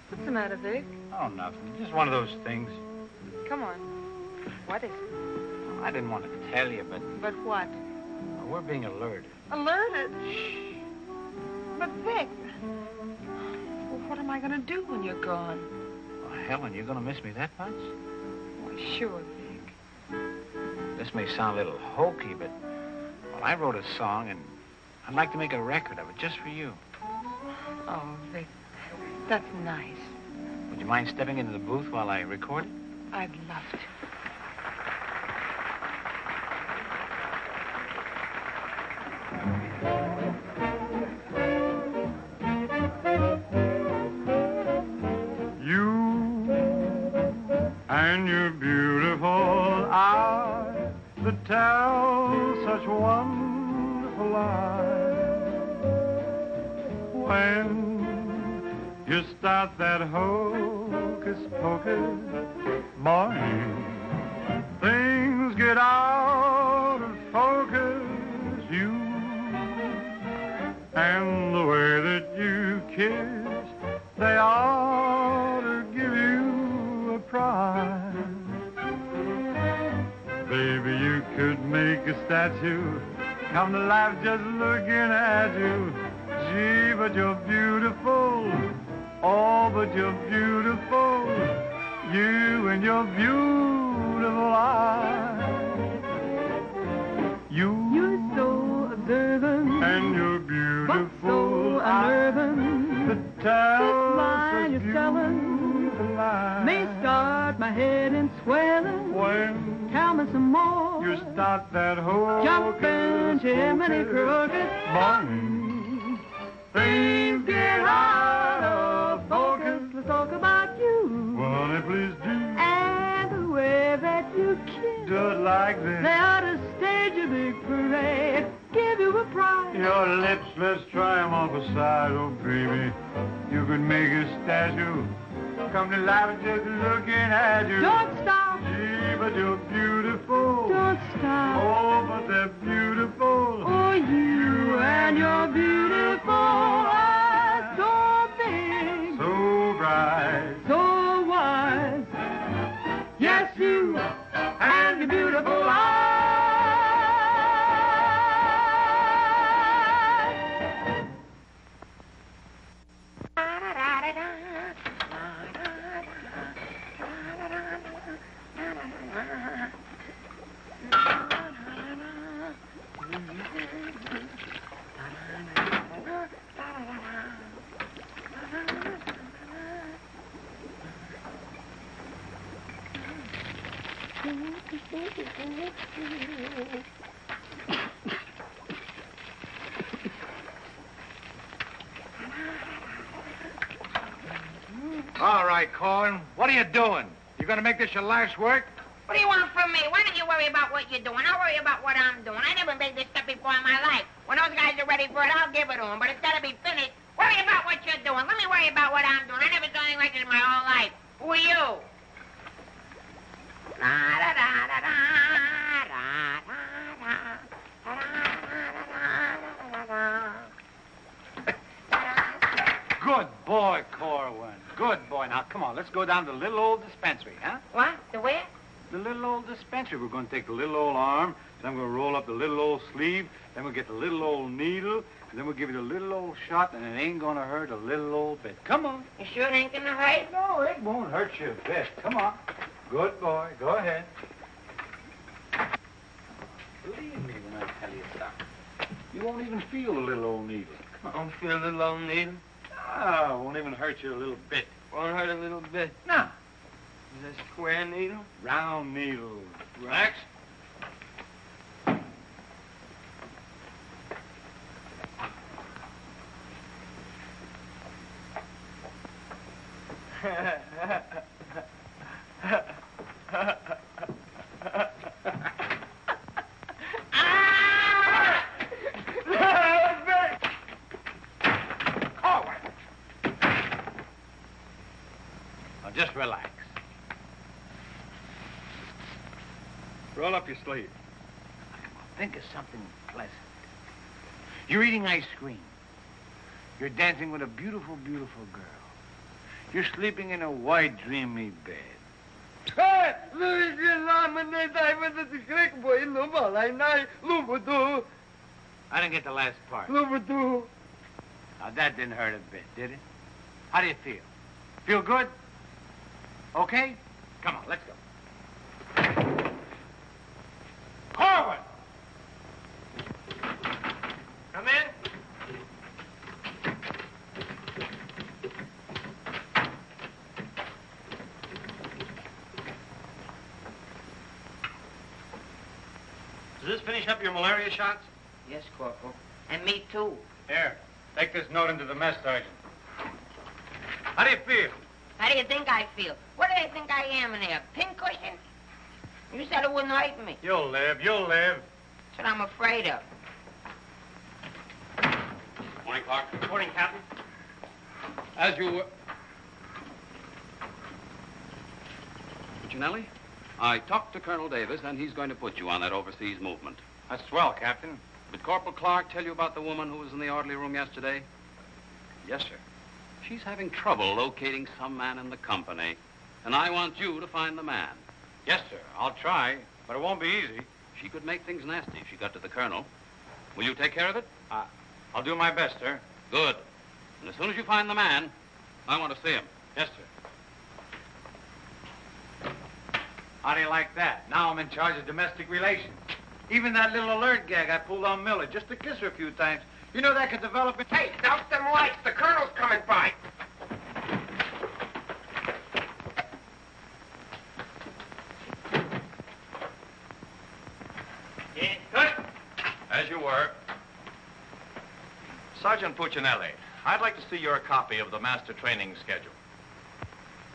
What's the matter, Vic? Oh, nothing. Just one of those things. Come on. What is it? I didn't want to tell you, but But what? we're being alerted. Alerted? Shh. But, Vic, well, what am I going to do when you're gone? Well, Helen, you're going to miss me that much? Why, sure, Vic. This may sound a little hokey, but, well, I wrote a song, and I'd like to make a record of it just for you. Oh, Vic, that's nice. Would you mind stepping into the booth while I record it? I'd love to. And your beautiful eyes that tell such wonderful lies. When you start that hocus pocus, boy, things get out of focus. You and the way that you kiss, they ought to give you a prize. Baby, you could make a statue come to life just looking at you. Gee, but you're beautiful Oh, but you're beautiful, you and your beautiful eyes. You're so observant, and you're beautiful, but so unnerving. The tell lie you're telling may start my head in swelling. When tell me some more, you start that whole jumping chimney crooked bun. Things get out of focus. Let's talk about you. Well, honey, please do. And the way that you kiss. Do it like this. They ought to stage a big parade. Give you a prize. Your lips, let's try 'em off the side, oh baby. You could make a statue come to life just looking at you. Don't stop. Gee, but you're beautiful. Don't stop. Oh, but they're beautiful. Oh, you and your beautiful eyes, so big, So bright. so wise. Yes, you and your beautiful eyes. All right, Korwin, what are you doing? You gonna make this your life's work? What do you want from me? Why don't you worry about what you're doing? I'll worry about what I'm doing. I never made this stuff before in my life. When those guys are ready for it, I'll give it to them. But it's got to be finished. Worry about what you're doing. Let me worry about what I'm doing. I never done anything like this in my whole life. Who are you? Good boy, Korwin. Good boy. Now, come on, let's go down to the little old dispensary, huh? What? The where? The little old dispensary. We're going to take the little old arm, then we're going to roll up the little old sleeve, then we'll get the little old needle, and then we'll give you the little old shot, and it ain't going to hurt a little old bit. Come on. You sure it ain't gonna hurt? No, it won't hurt you a bit. Come on. Good boy. Go ahead. Believe me when I tell you something. You won't even feel the little old needle. Come on. Don't feel the little old needle? Ah, won't even hurt you a little bit. Won't hurt a little bit. No. Is that a square needle? Round needle. Relax. Just relax. Roll up your sleeve. Think of something pleasant. You're eating ice cream. You're dancing with a beautiful, beautiful girl. You're sleeping in a white, dreamy bed. I didn't get the last part. Now, that didn't hurt a bit, did it? How do you feel? Feel good? Okay? Come on, let's go. Korwin! Come in. Does this finish up your malaria shots? Yes, Corporal. And me, too. Here, take this note into the mess sergeant. How do you feel? How do you think I feel? What do you think I am in there? Pincushion? You said it wouldn't hurt me. You'll live, you'll live. That's what I'm afraid of. Morning, Clark. Good morning, Captain. As you were... Puccinelli, I talked to Colonel Davis, and he's going to put you on that overseas movement. That's swell, Captain. Did Corporal Clark tell you about the woman who was in the orderly room yesterday? Yes, sir. She's having trouble locating some man in the company, and I want you to find the man. Yes, sir. I'll try, but it won't be easy. She could make things nasty if she got to the colonel. Will you take care of it? I'll do my best, sir. Good. And as soon as you find the man, I want to see him. Yes, sir. How do you like that? Now I'm in charge of domestic relations. Even that little alert gag I pulled on Miller just to kiss her a few times. You know that could develop it. Hey, douse them lights. The colonel's coming by. As you were. Sergeant Puccinelli, I'd like to see your copy of the master training schedule.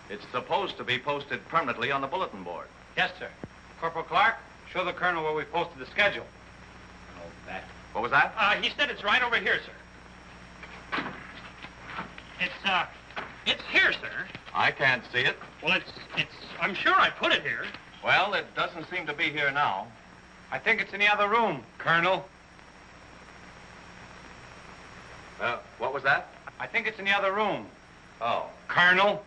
It's supposed to be posted permanently on the bulletin board. Yes, sir. Corporal Clark, show the colonel where we posted the schedule. Oh, that. What was that? He said it's right over here, sir. It's here, sir. I can't see it. Well, I'm sure I put it here. Well, it doesn't seem to be here now. I think it's in the other room, Colonel. What was that? I think it's in the other room. Oh. Colonel.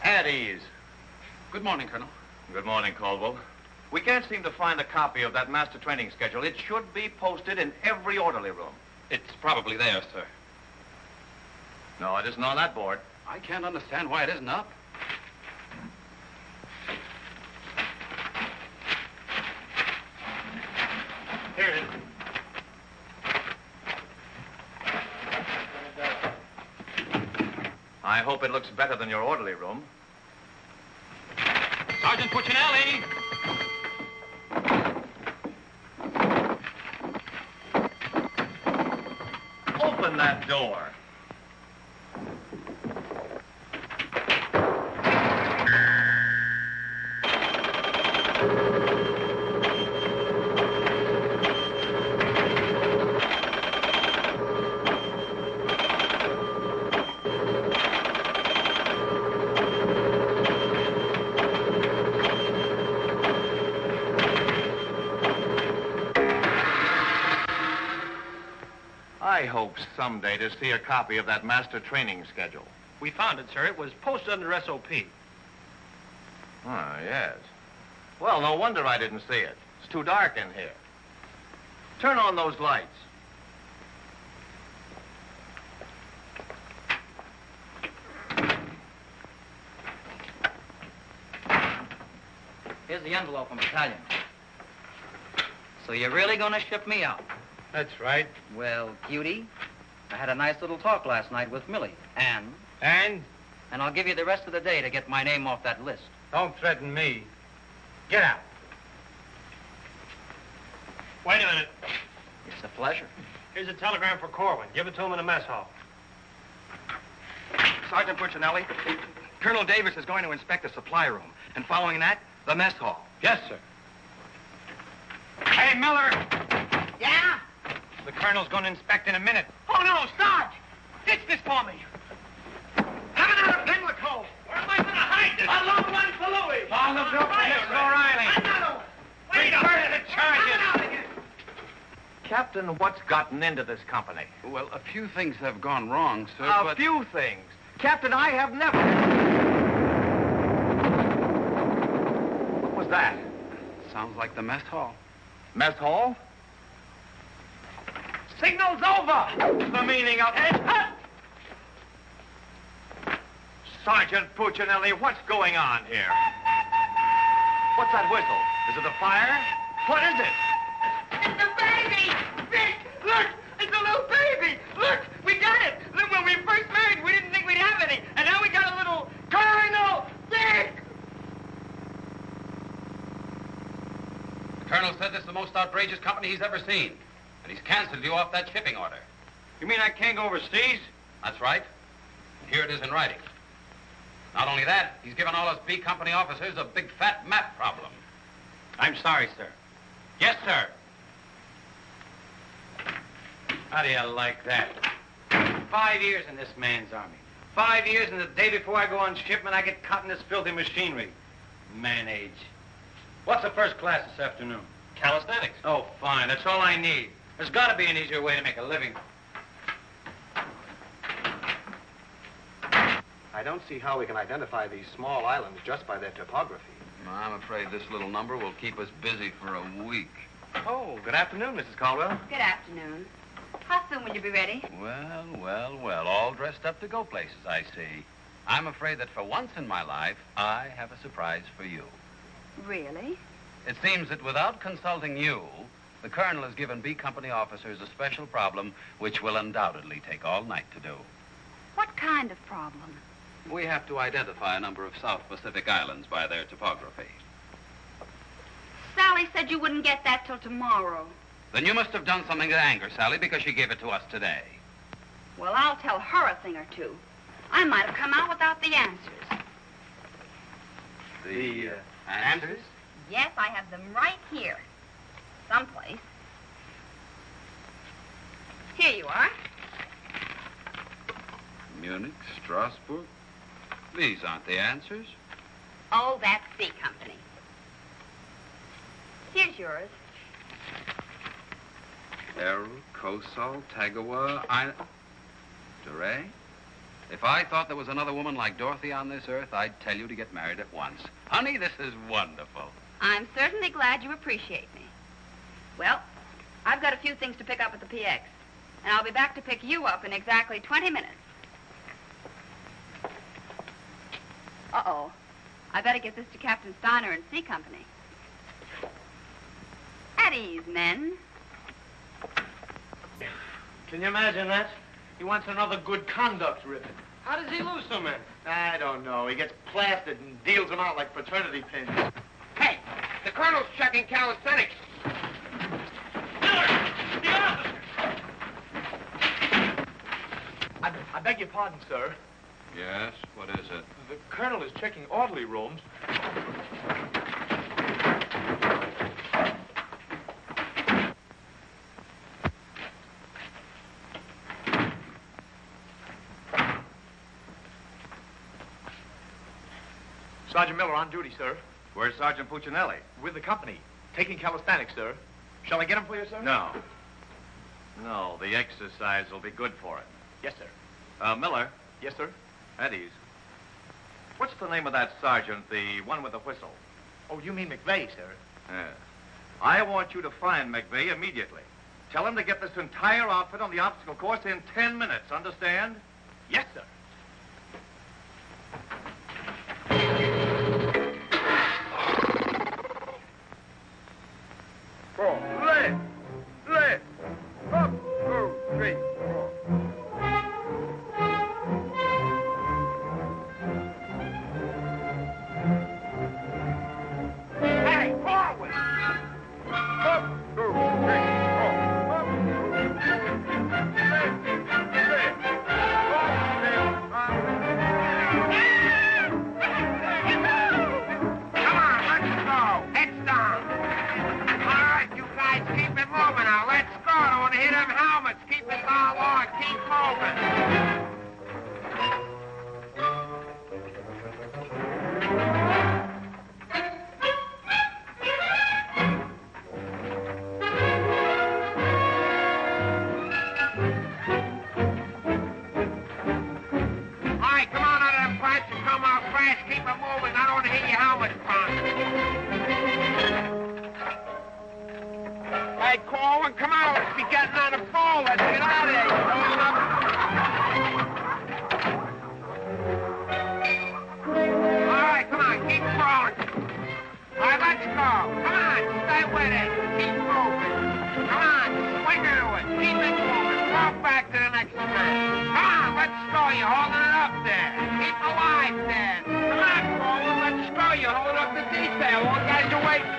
At ease. Good morning, Colonel. Good morning, Caldwell. We can't seem to find a copy of that master training schedule. It should be posted in every orderly room. It's probably there, sir. No, it isn't on that board. I can't understand why it isn't up. Here it is. I hope it looks better than your orderly room. Sergeant Puccinelli! Open that door. I hope someday to see a copy of that master training schedule. We found it, sir. It was posted under SOP. Ah, yes. Well, no wonder I didn't see it. It's too dark in here. Turn on those lights. Here's the envelope from battalion. So you're really going to ship me out? That's right. Well, cutie, I had a nice little talk last night with Millie. And? And? And I'll give you the rest of the day to get my name off that list. Don't threaten me. Get out. Wait a minute. It's a pleasure. Here's a telegram for Korwin. Give it to him in the mess hall. Sergeant Puccinelli, Colonel Davis is going to inspect the supply room, and following that, the mess hall. Yes, sir. Hey, Miller! Yeah? The colonel's going to inspect in a minute. Oh, no, Sarge! Ditch this for me. Have it out of Pimlico! Where am I going to hide this? A long one for Louis! Oh, look up, Mr. O'Reilly. Wait up! Reverse the charges. Captain, what's gotten into this company? Well, a few things have gone wrong, sir, A few things. Captain, I have never... What was that? Sounds like the mess hall. Mess hall? Signal's over! The meaning of it. Sergeant Puccinelli, what's going on here? What's that whistle? Is it a fire? What is it? It's a baby! Vic, look! It's a little baby! Look! We got it! Look, when we first married, we didn't think we'd have any. And now we got a little Colonel Vic! The colonel said this is the most outrageous company he's ever seen. And he's canceled you off that shipping order. You mean I can't go overseas? That's right. And here it is in writing. Not only that, he's given all us B Company officers a big fat map problem. I'm sorry, sir. Yes, sir. How do you like that? 5 years in this man's army. 5 years, and the day before I go on shipment, I get caught in this filthy machinery. Man age. What's the first class this afternoon? Calisthenics. Oh, fine. That's all I need. There's got to be an easier way to make a living. I don't see how we can identify these small islands just by their topography. I'm afraid this little number will keep us busy for a week. Oh, good afternoon, Mrs. Caldwell. Good afternoon. How soon will you be ready? Well, all dressed up to go places, I see. I'm afraid that for once in my life, I have a surprise for you. Really? It seems that without consulting you, the Colonel has given B Company officers a special problem which will undoubtedly take all night to do. What kind of problem? We have to identify a number of South Pacific islands by their topography. Sally said you wouldn't get that till tomorrow. Then you must have done something to anger Sally because she gave it to us today. Well, I'll tell her a thing or two. I might have come out without the answers. The answers? Yes, I have them right here. Someplace. Here you are. Munich, Strasbourg. These aren't the answers. Oh, that's C Company. Here's yours. Errol, Kosal, Tagawa, DeRay? If I thought there was another woman like Dorothy on this earth, I'd tell you to get married at once. Honey, this is wonderful. I'm certainly glad you appreciate me. Well, I've got a few things to pick up at the PX, and I'll be back to pick you up in exactly 20 minutes. Uh-oh. I better get this to Captain Steiner and C Company. At ease, men. Can you imagine that? He wants another good conduct ribbon. How does he lose so many? I don't know. He gets plastered and deals them out like fraternity pins. Hey, the Colonel's checking calisthenics. I beg your pardon, sir. Yes? What is it? The Colonel is checking orderly rooms. Sergeant Miller on duty, sir. Where's Sergeant Puccinelli? With the company. Taking calisthenics, sir. Shall I get him for you, sir? No. No, the exercise will be good for it. Yes, sir. Miller. Yes, sir. At ease. What's the name of that sergeant, the one with the whistle? Oh, you mean McVeigh, sir? Yeah. I want you to find McVeigh immediately. Tell him to get this entire outfit on the obstacle course in 10 minutes, understand? Yes, sir. Left, left, up, 2, 3, 4. Hey, forward! Up, 2, 3, 4. Up, 2, 3, left, left, up, Come on, let's go. Heads down. All right, you guys, keep it moving now. Let's go. I don't want to hit them helmets. Keep it all on. Keep moving. All right, come on out of them pipes and come out fast. Keep it moving. I don't want to hit your helmets, Frank. Hey, Korwin, come on. Let's be getting on the phone. Let's get out of here. All right, come on. Keep crawling. All right, let's go. Come on. Stay with it. Keep moving. Come on. Swing into it. Keep it moving. Walk back to the next turn. Come on. Let's go. You're holding it up there. Keep alive there. Come on, Korwin. Let's go. You're holding up the detail. All guys are waiting.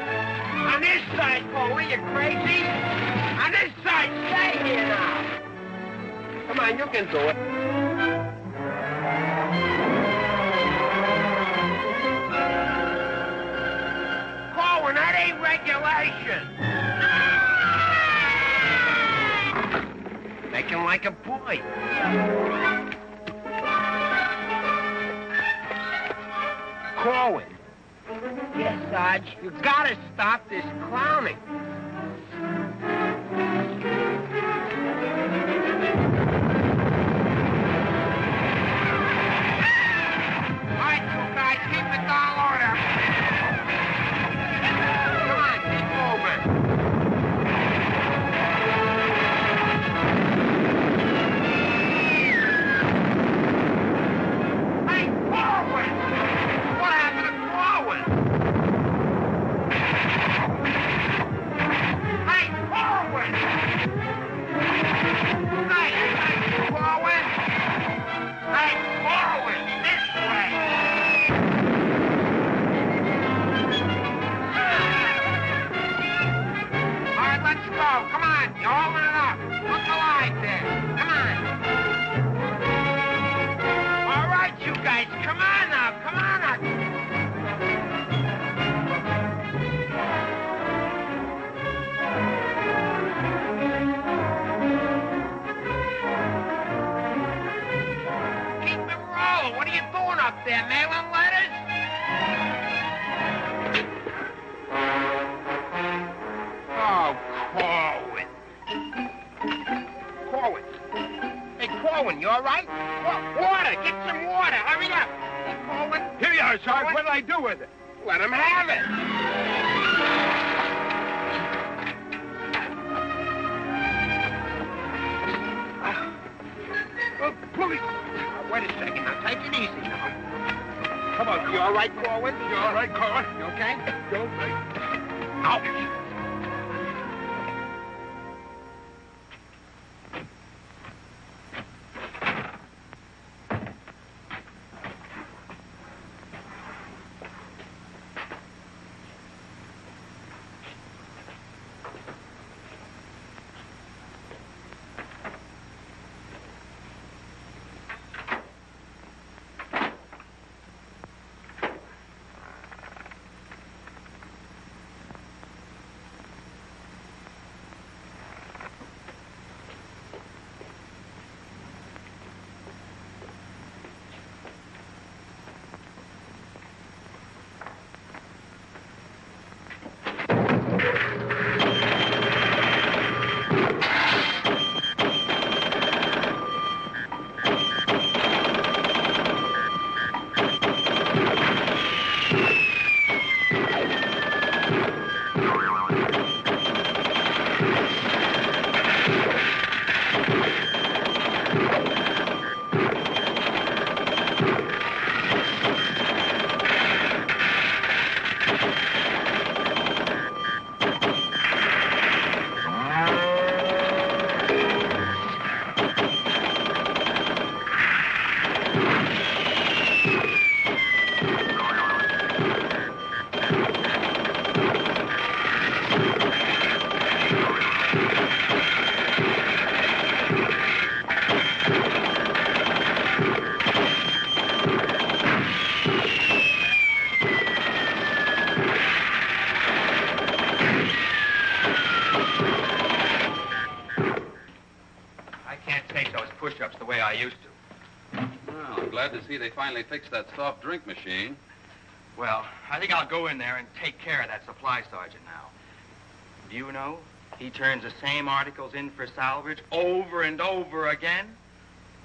On this side, Polly, you crazy? On this side, stay here now. Come on, you can do it. Korwin, that ain't regulation. Make him like a boy. Korwin. Yes, Sarge. You gotta stop this clowning. up there, mailing letters? Oh, Korwin. Korwin. Hey, Korwin, you all right? Water! Get some water! Hurry up! Hey, Korwin. Here you are, Sarge. What'll I do with it? Let him have it. Oh, police. Wait a second. Now, take it easy now. Come on. You all right, Korwin? You all right, Korwin? You okay? You all right? Ouch. push-ups the way I used to. Well, I'm glad to see they finally fixed that soft drink machine. Well, I think I'll go in there and take care of that supply sergeant now. Do you know, he turns the same articles in for salvage over and over again.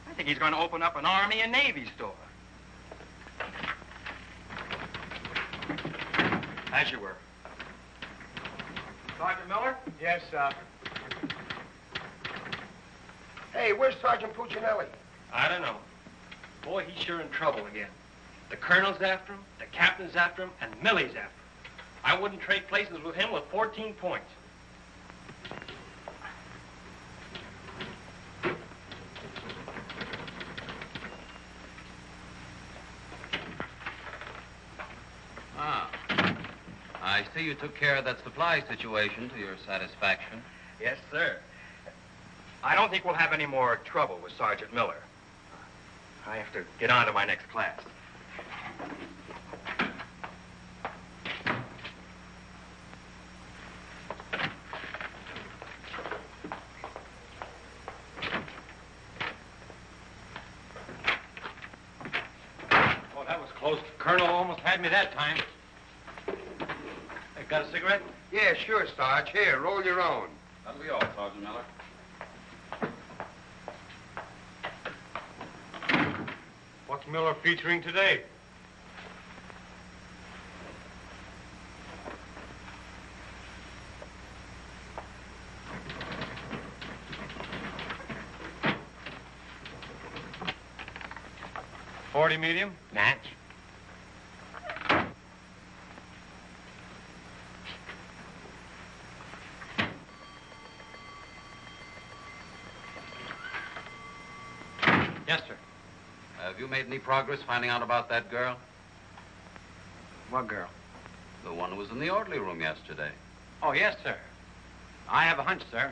I think he's going to open up an Army and Navy store. As you were. Sergeant Miller? Yes, sir. Hey, where's Sergeant Puccinelli? I don't know. Boy, he's sure in trouble again. The colonel's after him, the captain's after him, and Millie's after him. I wouldn't trade places with him with 14 points. Ah. I see you took care of that supply situation to your satisfaction. Yes, sir. I don't think we'll have any more trouble with Sergeant Miller. I have to get on to my next class. Oh, that was close. Colonel almost had me that time. Hey, got a cigarette? Yeah, sure, Sarge. Here, roll your own. That'll be all, Sergeant Miller. What's Miller featuring today? .40 medium? Match. Yes, sir. Have you made any progress finding out about that girl? What girl? The one who was in the orderly room yesterday. Oh, yes, sir. I have a hunch, sir.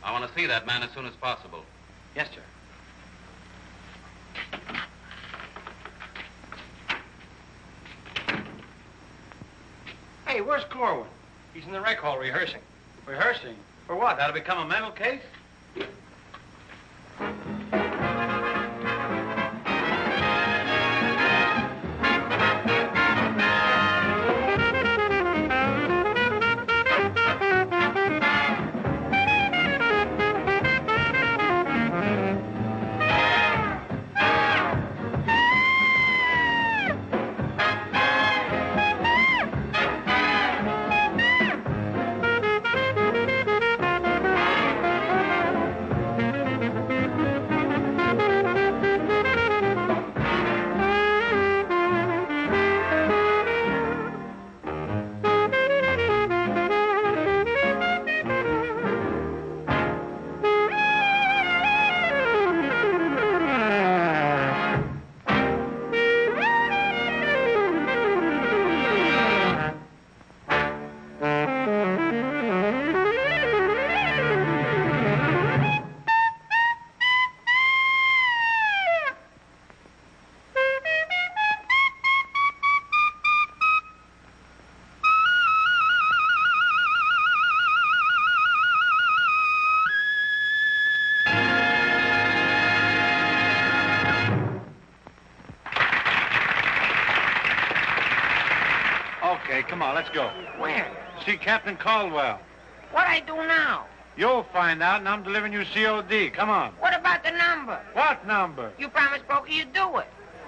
I want to see that man as soon as possible. Yes, sir. Hey, where's Korwin? He's in the rec hall rehearsing. Rehearsing? For what? That'll become a mental case? Let's go. Where? See Captain Caldwell. What I do now? You'll find out, and I'm delivering you COD. Come on. What about the number? What number? You promised Pokey you'd do it.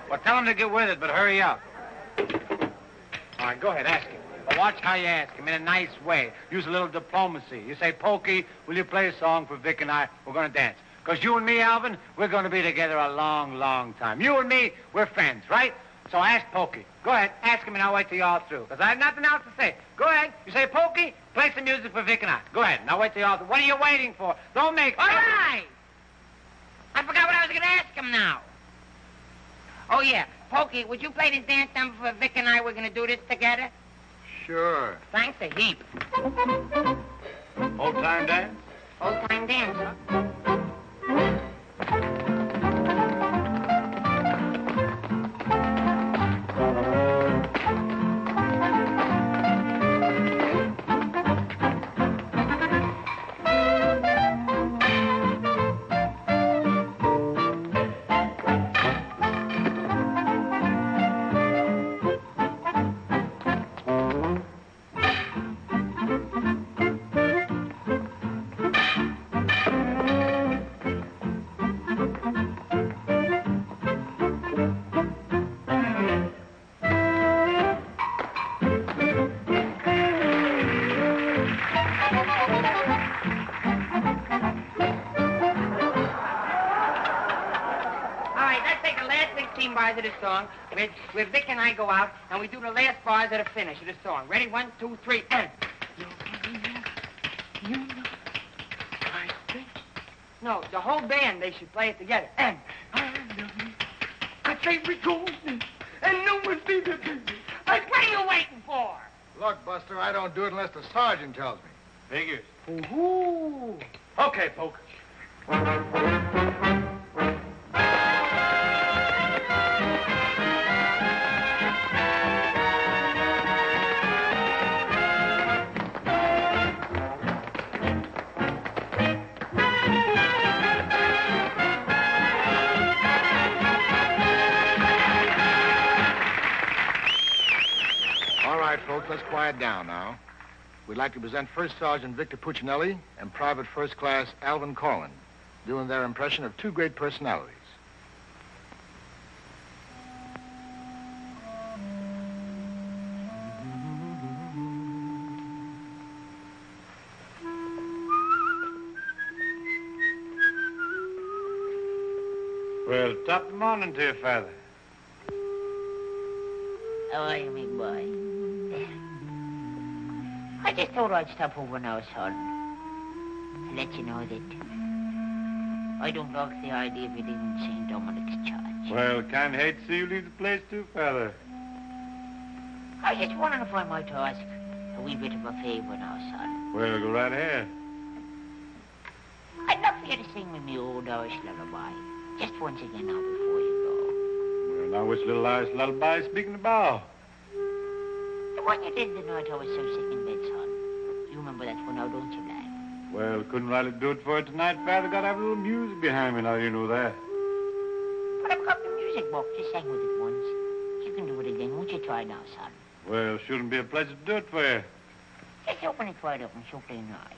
Well, tell him to get with it, but hurry up. All right, go ahead, ask him. But watch how you ask him in a nice way. Use a little diplomacy. You say, Pokey, will you play a song for Vic and I? We're going to dance. Because you and me, Alvin, we're going to be together a long, long time. You and me, we're friends, right? So ask Pokey. Go ahead, ask him, and I'll wait till you're all through. Because I have nothing else to say. Go ahead. You say, Pokey, play some music for Vic and I. Go ahead, and I'll wait till you're all through. What are you waiting for? Don't make... All right. I forgot what I was going to ask him now. Oh, yeah. Pokey, would you play this dance number for Vic and I? We're going to do this together. Sure. Thanks a heap. Old time dance? Old time dance, huh? Bars of the song, where Vic and I go out, and we do the last bars of the finish of the song. Ready? 1, 2, 3, and... No, the whole band, they should play it together. And... I say we go, and no one's be the business. Like, what are you waiting for? Look, Buster, I don't do it unless the sergeant tells me. Figures. Ooh. Okay, Poke. Folks, let's quiet down now. We'd like to present First Sergeant Vic Puccinelli and Private First Class Alvin Korwin, doing their impression of two great personalities. Well, top of the morning to you, Father. How are you, me boy? I just thought I'd stop over now, son, to let you know that I don't like the idea of you leaving St. Dominic's Church. Well, can't hate to see you leave the place too, Father. I just wondering if I might ask a wee bit of a favor now, son. Well, go right ahead. I'd love for you to sing me my old Irish lullaby, just once again now before you Well, now which little Irish lullaby speaking about? go. The one you did the night I was so sick in bed, son. You remember that one now, don't you, lad? Well, couldn't rightly do it for you tonight, Father. Got to have a little music behind me now, you know that. But I've got the music book. Just sang with it once. You can do it again. Won't you try now, son? Well, shouldn't be a pleasure to do it for you. Just open it wide open so plain eye.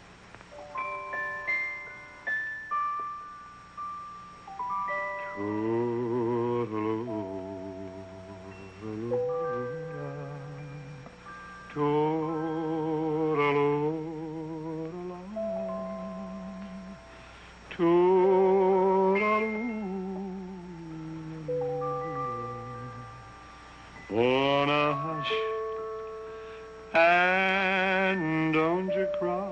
And don't you cry.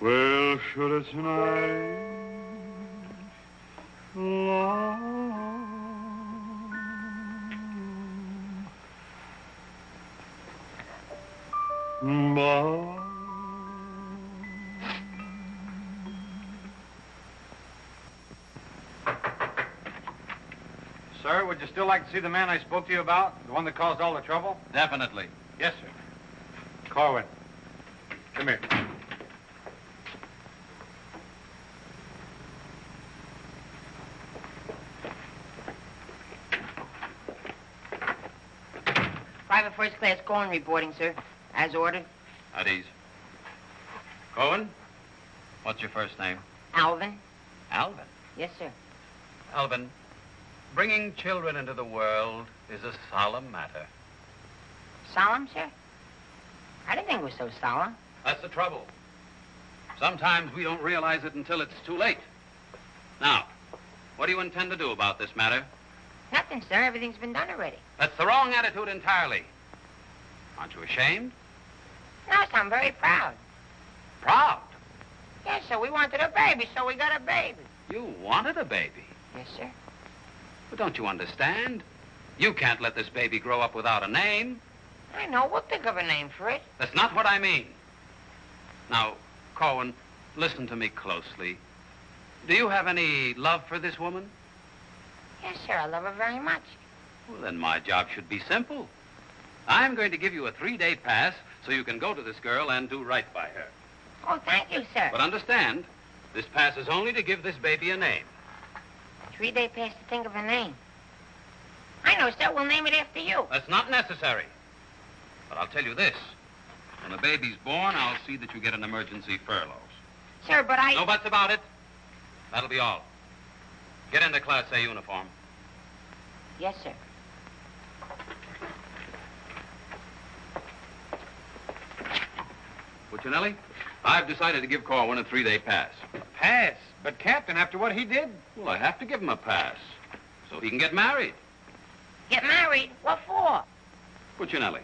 Well, should it tonight Sir, would you still like to see the man I spoke to you about? The one that caused all the trouble? Definitely. Yes, sir. Korwin, come here. Private First Class Korwin reporting, sir. As ordered. At ease. Korwin, what's your first name? Alvin. Alvin. Yes, sir. Alvin, bringing children into the world is a solemn matter. Solemn, sir? I didn't think it was so solemn. That's the trouble. Sometimes we don't realize it until it's too late. Now, what do you intend to do about this matter? Nothing, sir. Everything's been done already. That's the wrong attitude entirely. Aren't you ashamed? No, sir, I'm very proud. Proud? Yes, sir. We wanted a baby, so we got a baby. You wanted a baby? Yes, sir. But don't you understand? You can't let this baby grow up without a name. I know. We'll think of a name for it. That's not what I mean. Now, Korwin, listen to me closely. Do you have any love for this woman? Yes, sir. I love her very much. Well, then my job should be simple. I'm going to give you a 3-day pass so you can go to this girl and do right by her. Oh, thank you, sir. But understand, this pass is only to give this baby a name. 3-day pass to think of a name. I know, sir. We'll name it after you. That's not necessary. But I'll tell you this. When the baby's born, I'll see that you get an emergency furlough. Sir, but I... No buts about it. That'll be all. Get into Class A uniform. Yes, sir. Puccinelli, I've decided to give Korwin a 3-day pass. Pass? But, Captain, after what he did? Well, I have to give him a pass so he can get married. Get married? What for? Puccinelli,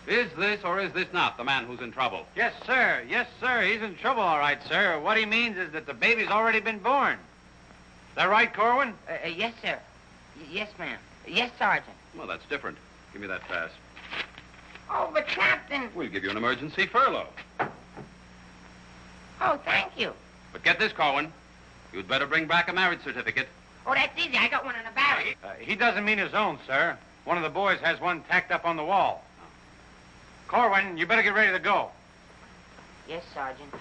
is this or is this not the man who's in trouble? Yes, sir. Yes, sir. He's in trouble, all right, sir. What he means is that the baby's already been born. Is that right, Korwin? Yes, sir. Yes, ma'am. Yes, Sergeant. Well, that's different. Give me that pass. Oh, but Captain... We'll give you an emergency furlough. Oh, thank you. But get this, Korwin. You'd better bring back a marriage certificate. Oh, that's easy. I got one in the barrel. He doesn't mean his own, sir. One of the boys has one tacked up on the wall. Korwin, you better get ready to go. Yes, Sergeant.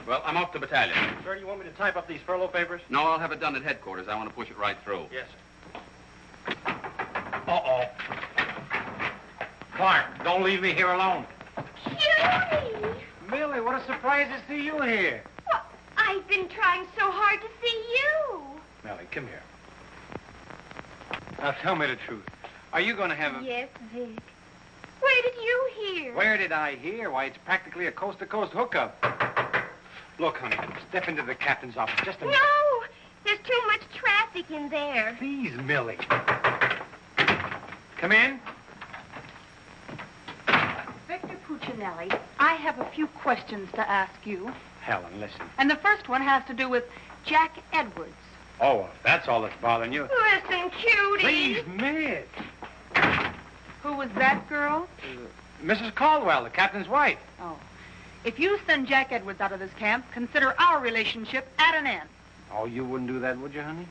Well, I'm off to battalion. Sir, do you want me to type up these furlough papers? No, I'll have it done at headquarters. I want to push it right through. Yes, sir. Uh-oh. Clark, don't leave me here alone. Judy! Millie, what a surprise to see you here. Well, I've been trying so hard to see you. Millie, come here. Now, tell me the truth. Are you going to have a... Yes, Vic. Where did you hear? Where did I hear? Why, it's practically a coast-to-coast hookup. Look, honey, step into the captain's office just a minute. No! There's too much traffic in there. Please, Millie. Come in. Victor Puccinelli, I have a few questions to ask you. Helen, listen. And the first one has to do with Jack Edwards. Oh, well, if that's all that's bothering you. Listen, cutie. Please, Miss. Who was that girl? Mrs. Caldwell, the captain's wife. Oh. If you send Jack Edwards out of this camp, consider our relationship at an end. Oh, you wouldn't do that, would you, honey?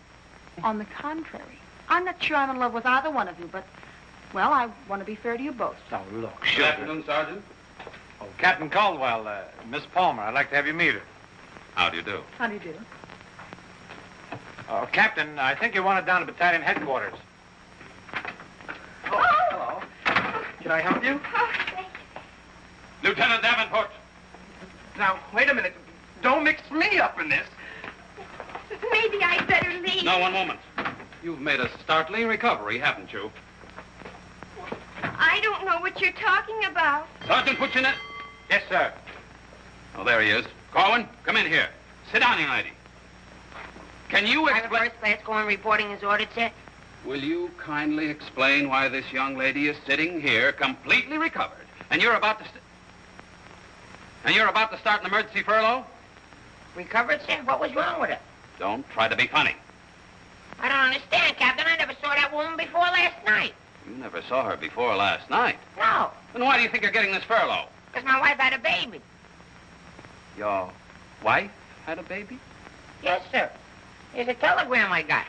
On the contrary. I'm not sure I'm in love with either one of you, but, well, I want to be fair to you both. Oh, look, Good sugar. afternoon, Sergeant. Oh, Captain Caldwell, Miss Palmer, I'd like to have you meet her. How do you do? How do you do? Oh, Captain, I think you want it down to battalion headquarters. Oh, hello. Can I help you? Oh, thank you. Lieutenant Davenport. Now, wait a minute. Don't mix me up in this. Maybe I'd better leave. No, one moment. You've made a startling recovery, haven't you? I don't know what you're talking about. Sergeant Puccinelli. Yes, sir. Oh, there he is. Korwin, come in here. Sit down, young lady. Can you Private explain... First Class Korwin reporting as ordered, sir. Will you kindly explain why this young lady is sitting here completely recovered, and you're about to... start an emergency furlough? Recovered, sir? What was wrong with her? Don't try to be funny. I don't understand, Captain. I never saw that woman before last night. You never saw her before last night. No. Then why do you think you're getting this furlough? Because my wife had a baby. Your wife had a baby? Yes, sir. Here's a telegram I got.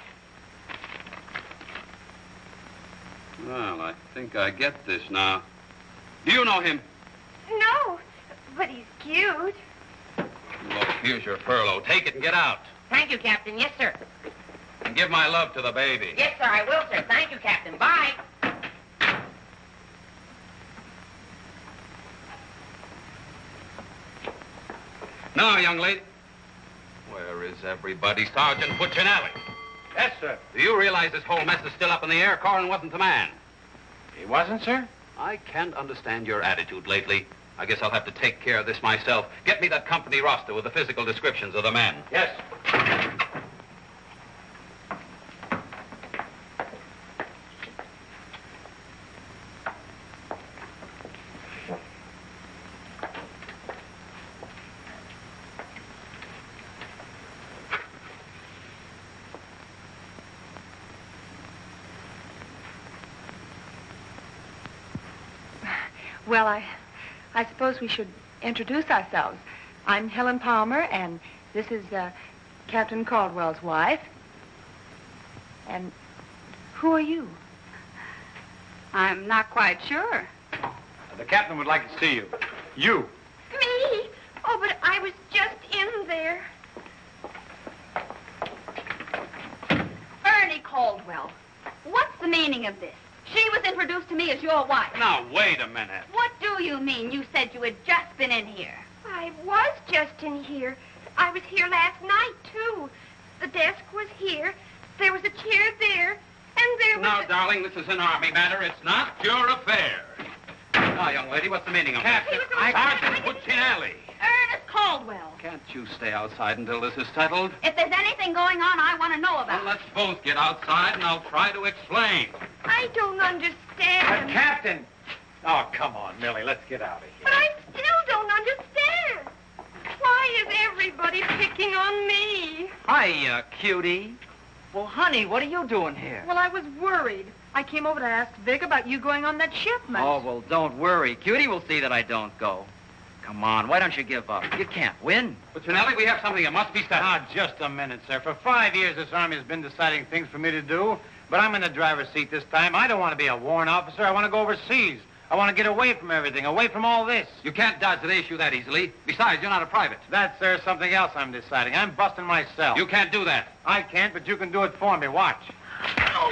Well, I think I get this now. Do you know him? No, but he's cute. Look, here's your furlough. Take it and get out. Thank you, Captain. Yes, sir. And give my love to the baby. Yes, sir, I will, sir. Thank you, Captain. Bye. Now, young lady. Where is everybody? Sergeant Puccinelli. Yes, sir. Do you realize this whole mess is still up in the air? Korwin wasn't the man. He wasn't, sir? I can't understand your attitude lately. I guess I'll have to take care of this myself. Get me that company roster with the physical descriptions of the men. Yes. Well, I suppose we should introduce ourselves. I'm Helen Palmer, and this is Captain Caldwell's wife. And who are you? I'm not quite sure. The captain would like to see you. You. Me? Oh, but I was just in there. Ernie Caldwell. What's the meaning of this? She was introduced to me as your wife. Now, wait a minute. What do you mean? You said you had just been in here. I was just in here. I was here last night, too. The desk was here. There was a chair there. And there was... Now, darling, this is an Army matter. It's not your affair. Now, young lady, what's the meaning of Captain, this? Sergeant Puccinelli. Ernest Caldwell. Can't you stay outside until this is settled? If there's anything going on, I want to know about Well, let's both get outside, and I'll try to explain. I don't understand. Captain! Oh, come on, Millie. Let's get out of here. But I still don't understand. Why is everybody picking on me? Hiya, cutie. Well, honey, what are you doing here? Well, I was worried. I came over to ask Vic about you going on that shipment. Oh, well, don't worry. Cutie will see that I don't go. Come on, why don't you give up? You can't win. Puccinelli, we have something that must be settled. Now, just a minute, sir. For 5 years, this Army has been deciding things for me to do, but I'm in the driver's seat this time. I don't want to be a warrant officer. I want to go overseas. I want to get away from everything, away from all this. You can't dodge the issue that easily. Besides, you're not a private. That's, sir, something else I'm deciding. I'm busting myself. You can't do that. I can't, but you can do it for me. Watch. Oh,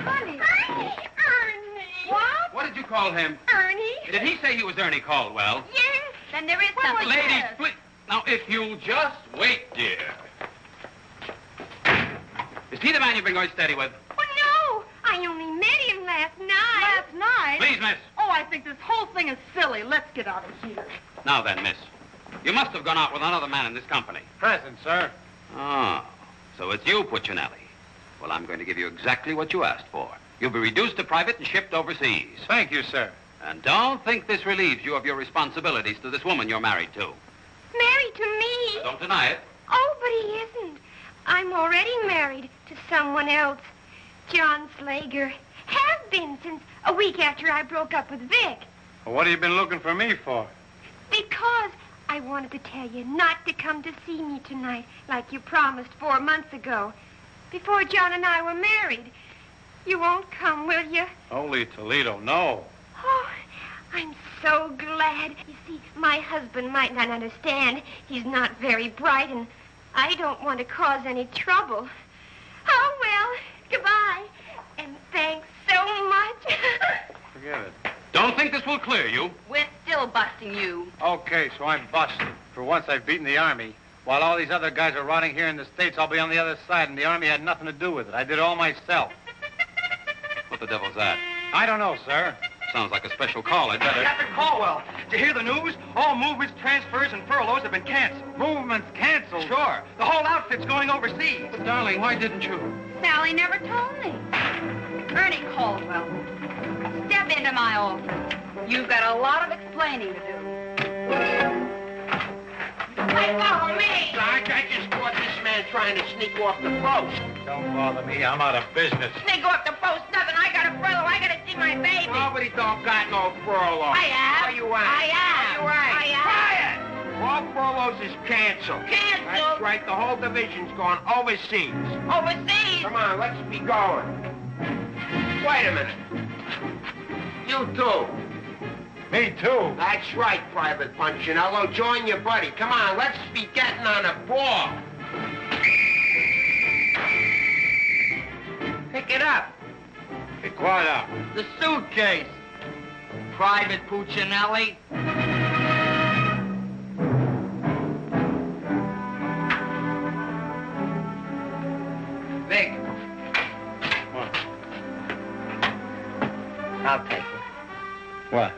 honey. Ernie. What? What did you call him? Ernie. Did he say he was Ernie Caldwell? Yes. Then there is something. Ladies, please. Now, if you'll just wait, dear. Is he the man you've been going steady with? Oh, no. I only met him last night. Last night? Please, miss. Oh, I think this whole thing is silly. Let's get out of here. Now then, miss. You must have gone out with another man in this company. Present, sir. Oh, so it's you, Puccinelli. Well, I'm going to give you exactly what you asked for. You'll be reduced to private and shipped overseas. Thank you, sir. And don't think this relieves you of your responsibilities to this woman you're married to. Married to me? Don't deny it. Oh, but he isn't. I'm already married to someone else. John Slager. Have been since a week after I broke up with Vic. Well, what have you been looking for me for? Because I wanted to tell you not to come to see me tonight like you promised 4 months ago. Before John and I were married. You won't come, will you? Holy Toledo, no. Oh, I'm so glad. You see, my husband might not understand. He's not very bright, and I don't want to cause any trouble. Oh, well, goodbye. And thanks so much. Forget it. Don't think this will clear you. We're still busting you. Okay, so I'm busted. For once, I've beaten the Army. While all these other guys are rotting here in the States, I'll be on the other side, and the Army had nothing to do with it. I did it all myself. What the devil's that? I don't know, sir. Sounds like a special call. I'd better... Captain Caldwell, did you hear the news? All movements, transfers, and furloughs have been canceled. Movements canceled? Sure. The whole outfit's going overseas. But, darling, why didn't you? Sally never told me. Ernie Caldwell, step into my office. You've got a lot of explaining to do. Hey, follow me! Sarge, I just caught this man trying to sneak off the post. Don't bother me. I'm out of business. Sneak off the post, nothing. I got a furlough I gotta see my baby. Nobody don't got no furlough. I have. Oh, you ain't. I have. Oh, you ain't. I have. Quiet! All furloughs is canceled. Canceled? That's right. The whole division's gone overseas. Overseas? Come on, let's be going. Wait a minute. You too. Me too. That's right, Private Punchinello. Join your buddy. Come on, let's be getting on a ball. Pick it up. Pick what up? The suitcase. Private Puccinelli. Vic. What? I'll take it. What?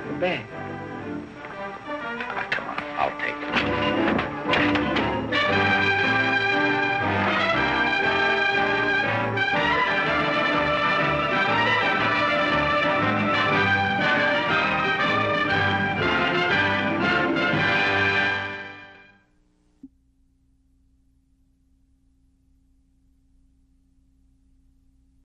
The bag. Come on, I'll take it.